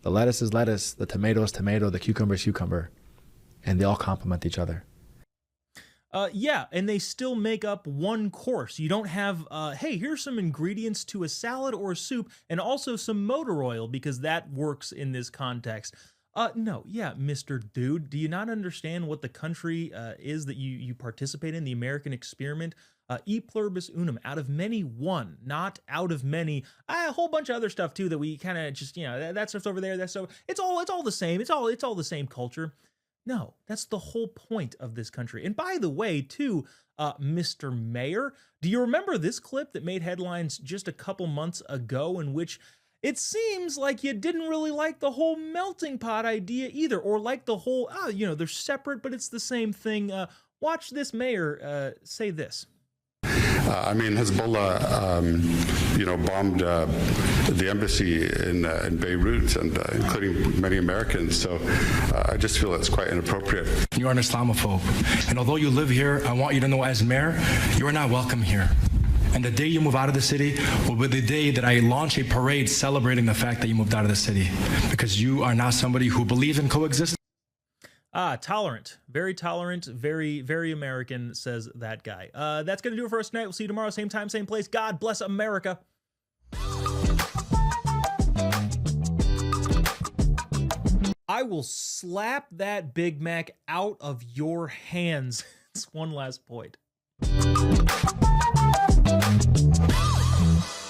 Speaker 14: The lettuce is lettuce, the tomato is tomato, the cucumber is cucumber, and they all complement each other.
Speaker 1: Yeah, and they still make up one course. You don't have, hey, here's some ingredients to a salad or a soup, and also some motor oil, because that works in this context. No, yeah, Mr. Dude, do you not understand what the country is that you participate in, the American experiment? E pluribus unum, out of many one, not out of many. A whole bunch of other stuff too that we kind of just, that stuff's over there, that stuff. It's all the same. It's all the same culture. No, that's the whole point of this country. And by the way, too, Mr. Mayor, do you remember this clip that made headlines just a couple months ago in which it seems like you didn't really like the whole melting pot idea either, or like the whole, they're separate, but it's the same thing. Watch this mayor say this.
Speaker 15: I mean, Hezbollah, bombed the embassy in Beirut, and including many Americans. So I just feel it's quite inappropriate.
Speaker 16: You are an Islamophobe, and although you live here, I want you to know as mayor, you are not welcome here. And the day you move out of the city will be the day that I launch a parade celebrating the fact that you moved out of the city, because you are not somebody who believes in coexistence.
Speaker 1: Tolerant, very American, says that guy. That's going to do it for us tonight. We'll see you tomorrow, same time, same place. God bless America. I will slap that Big Mac out of your hands. It's one last point.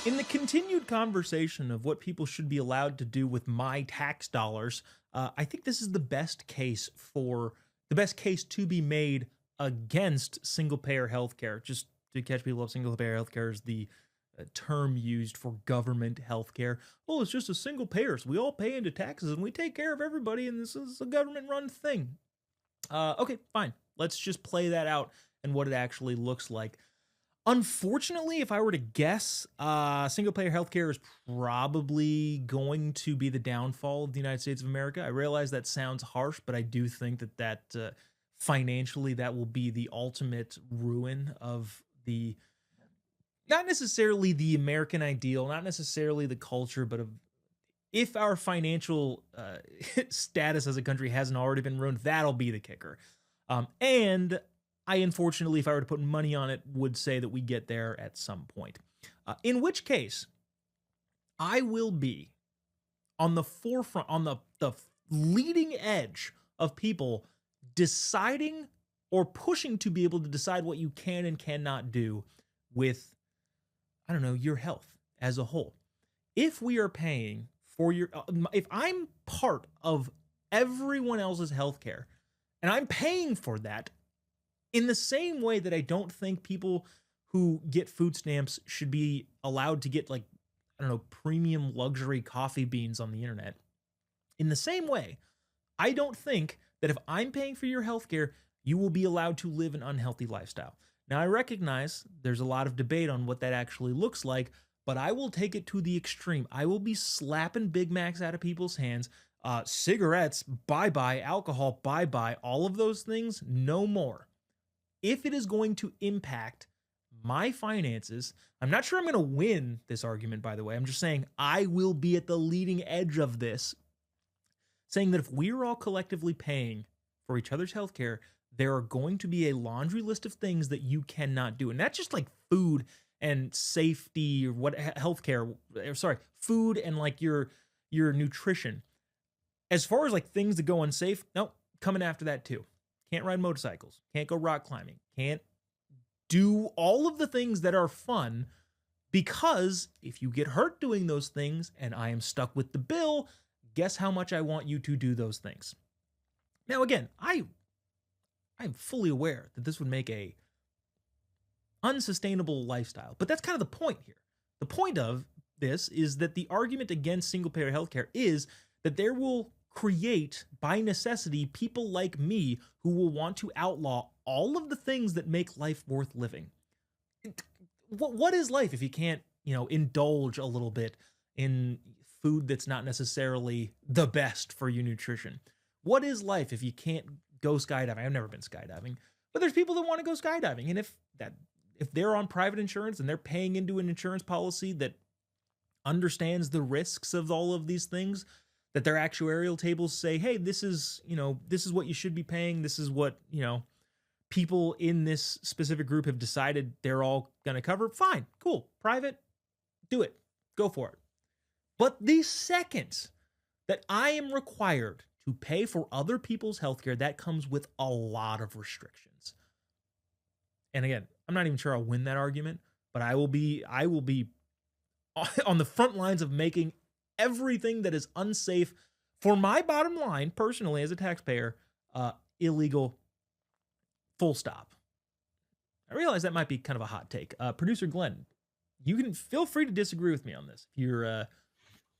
Speaker 1: In the continued conversation of what people should be allowed to do with my tax dollars, I think this is the best case to be made against single-payer healthcare. Just to catch people up, single-payer healthcare is the term used for government healthcare. Well, it's just a single payer, so we all pay into taxes and we take care of everybody, and this is a government-run thing. Okay, fine. Let's just play that out and what it actually looks like. Unfortunately, if I were to guess, single-payer healthcare is probably going to be the downfall of the United States of America. I realize that sounds harsh, but I do think that financially that will be the ultimate ruin of the, not necessarily the American ideal, not necessarily the culture, but if our financial status as a country hasn't already been ruined, that'll be the kicker. And I, unfortunately, if I were to put money on it, would say that we get there at some point. In which case, I will be on the forefront, on the leading edge of people deciding or pushing to be able to decide what you can and cannot do with, I don't know, your health as a whole. If we are paying for if I'm part of everyone else's healthcare and I'm paying for that, in the same way that I don't think people who get food stamps should be allowed to get, like, I don't know, premium luxury coffee beans on the internet. In the same way, I don't think that if I'm paying for your healthcare, you will be allowed to live an unhealthy lifestyle. Now, I recognize there's a lot of debate on what that actually looks like, but I will take it to the extreme. I will be slapping Big Macs out of people's hands. Cigarettes, bye-bye. Alcohol, bye-bye. All of those things, no more. If it is going to impact my finances, I'm not sure I'm going to win this argument, by the way. I'm just saying I will be at the leading edge of this, saying that if we're all collectively paying for each other's healthcare, there are going to be a laundry list of things that you cannot do. And that's just like food and safety, or what healthcare, sorry, food and like your nutrition. As far as like things that go unsafe, nope, coming after that too. Can't ride motorcycles, can't go rock climbing, can't do all of the things that are fun, because if you get hurt doing those things and I am stuck with the bill, guess how much I want you to do those things. Now, again, I'm fully aware that this would make a unsustainable lifestyle, but that's kind of the point here. The point of this is that the argument against single-payer healthcare is that there will create, by necessity, people like me who will want to outlaw all of the things that make life worth living. What is life if you can't, indulge a little bit in food that's not necessarily the best for your nutrition? What is life if you can't go skydiving? I've never been skydiving, but there's people that want to go skydiving, and if they're on private insurance and they're paying into an insurance policy that understands the risks of all of these things, that their actuarial tables say, hey, this is what you should be paying. This is what, people in this specific group have decided they're all going to cover. Fine, cool, private, do it, go for it. But the second that I am required to pay for other people's healthcare, that comes with a lot of restrictions. And again, I'm not even sure I'll win that argument, but I will be on the front lines of making everything that is unsafe for my bottom line, personally, as a taxpayer, illegal, full stop. I realize that might be kind of a hot take. Producer Glenn, you can feel free to disagree with me on this. If you're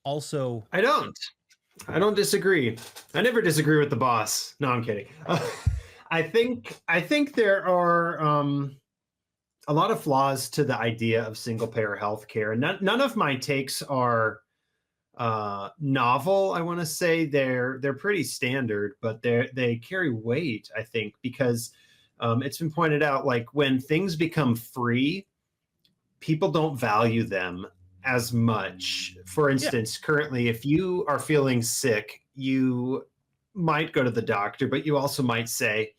Speaker 1: also...
Speaker 17: I don't disagree. I never disagree with the boss. No, I'm kidding. I think there are a lot of flaws to the idea of single payer healthcare. None of my takes are novel. I want to say they're pretty standard, but they carry weight, I think, because it's been pointed out, like, when things become free, people don't value them as much. For instance, currently, if you are feeling sick, you might go to the doctor, but you also might say,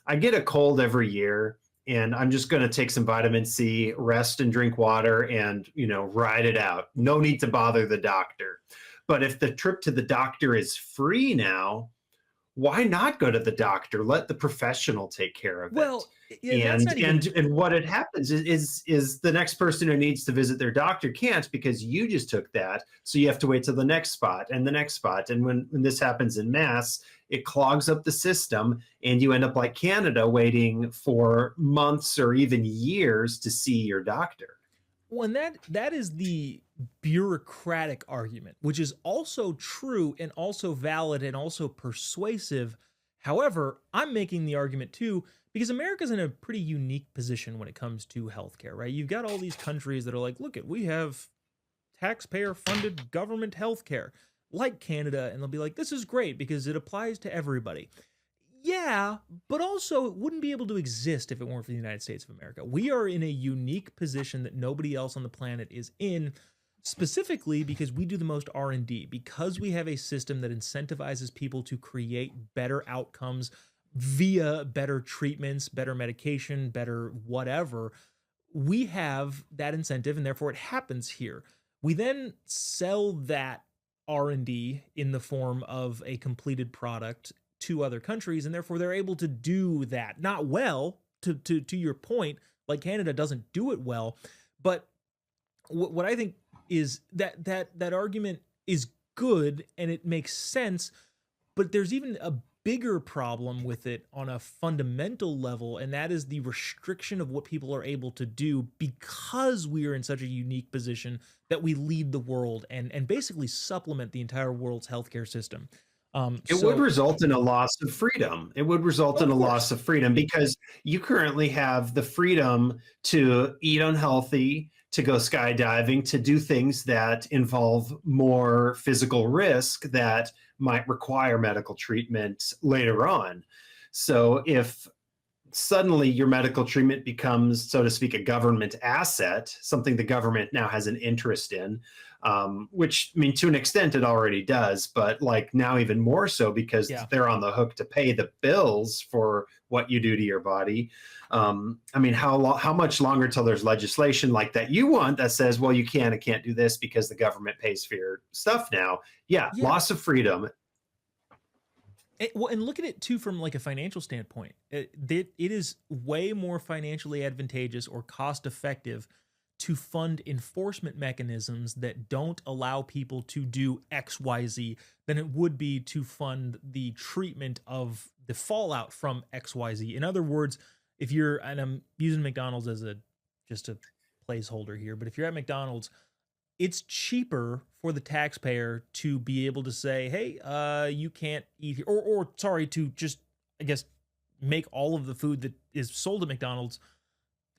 Speaker 17: I get a cold every year, and I'm just going to take some vitamin C, rest and drink water, and, ride it out. No need to bother the doctor. But if the trip to the doctor is free now, why not go to the doctor? Let the professional take care of it.
Speaker 1: Yeah,
Speaker 17: and what it happens is the next person who needs to visit their doctor can't, because you just took that. So you have to wait till the next spot and the next spot. And when this happens in mass, it clogs up the system, and you end up like Canada, waiting for months or even years to see your doctor.
Speaker 1: Well, and that is the bureaucratic argument, which is also true and also valid and also persuasive. However, I'm making the argument too, because America's in a pretty unique position when it comes to healthcare, right? You've got all these countries that are like, look, we have taxpayer-funded government healthcare, like Canada, and they'll be like, this is great because it applies to everybody. Yeah, but also it wouldn't be able to exist if it weren't for the United States of America. We are in a unique position that nobody else on the planet is in, specifically because we do the most R&D, because we have a system that incentivizes people to create better outcomes via better treatments, better medication, better whatever. We have that incentive, and therefore it happens here. We then sell that R&D in the form of a completed product to other countries, and therefore they're able to do that. Not well, to your point, like Canada doesn't do it well, but what I think is that argument is good and it makes sense, but there's even a bigger problem with it on a fundamental level, and that is the restriction of what people are able to do, because we are in such a unique position that we lead the world and basically supplement the entire world's healthcare system.
Speaker 17: It would result in a loss of freedom. It would result in a loss of freedom, because you currently have the freedom to eat unhealthy, to go skydiving, to do things that involve more physical risk that might require medical treatment later on. So if suddenly your medical treatment becomes, so to speak, a government asset, something the government now has an interest in, which, I mean, to an extent it already does, but like now even more so, because they're on the hook to pay the bills for what you do to your body. I mean, how much longer till there's legislation like that you want that says, well, you can't do this because the government pays for your stuff now. Yeah. Loss of freedom.
Speaker 1: And look at it too from like a financial standpoint. It is way more financially advantageous or cost effective to fund enforcement mechanisms that don't allow people to do XYZ than it would be to fund the treatment of the fallout from XYZ. In other words, if you're, and I'm using McDonald's as just a placeholder here, but if you're at McDonald's, it's cheaper for the taxpayer to be able to say, hey, you can't eat here, or sorry, to just, I guess, make all of the food that is sold at McDonald's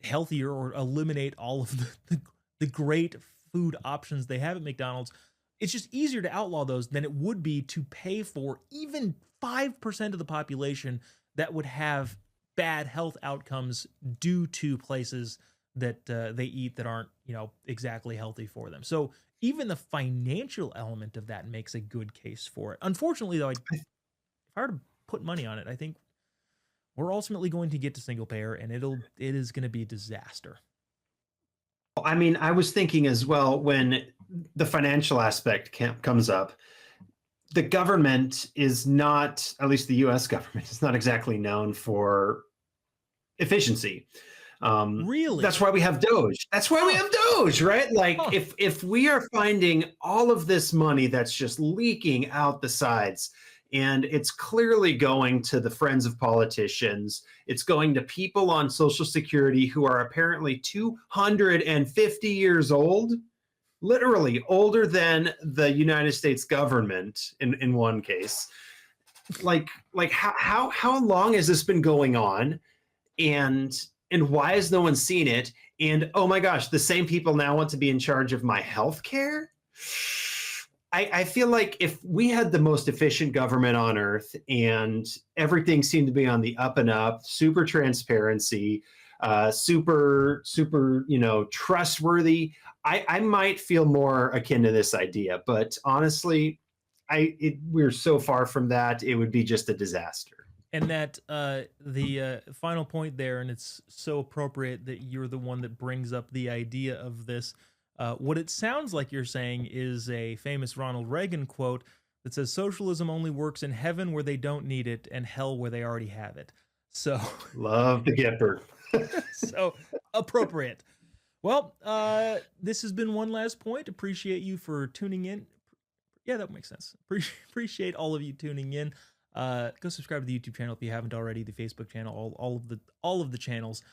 Speaker 1: healthier, or eliminate all of the great food options they have at McDonald's. It's just easier to outlaw those than it would be to pay for even 5% of the population that would have bad health outcomes due to places that they eat that aren't, exactly healthy for them. So even the financial element of that makes a good case for it. Unfortunately, though, if I were to put money on it, I think we're ultimately going to get to single payer, and it is going to be a disaster.
Speaker 17: I mean, I was thinking as well, when the financial aspect comes up, the government is not, at least the U.S. government, is not exactly known for efficiency.
Speaker 1: Really?
Speaker 17: That's why we have Doge. That's why we have Doge, right? Like, if we are finding all of this money that's just leaking out the sides, and it's clearly going to the friends of politicians, it's going to people on Social Security who are apparently 250 years old, literally older than the United States government in one case. Like how long has this been going on? And And why has no one seen it? And oh my gosh, the same people now want to be in charge of my health care? I feel like if we had the most efficient government on earth and everything seemed to be on the up and up, super transparency, super, trustworthy, I might feel more akin to this idea. But honestly, we're so far from that, it would be just a disaster.
Speaker 1: And that the final point there, and it's so appropriate that you're the one that brings up the idea of this. What it sounds like you're saying is a famous Ronald Reagan quote that says, socialism only works in heaven where they don't need it and hell where they already have it. So
Speaker 17: love the Gipper.
Speaker 1: So appropriate. Well, this has been One Last Point. Appreciate you for tuning in. Yeah, that makes sense. Appreciate all of you tuning in. Go subscribe to the YouTube channel if you haven't already, the Facebook channel, all of the channels.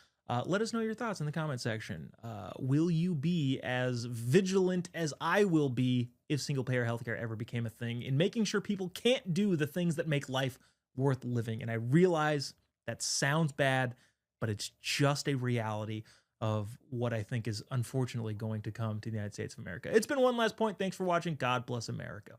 Speaker 1: Let us know your thoughts in the comment section. Will you be as vigilant as I will be if single-payer healthcare ever became a thing in making sure people can't do the things that make life worth living? And I realize that sounds bad, but it's just a reality of what I think is unfortunately going to come to the United States of America. It's been One Last Point. Thanks for watching. God bless America.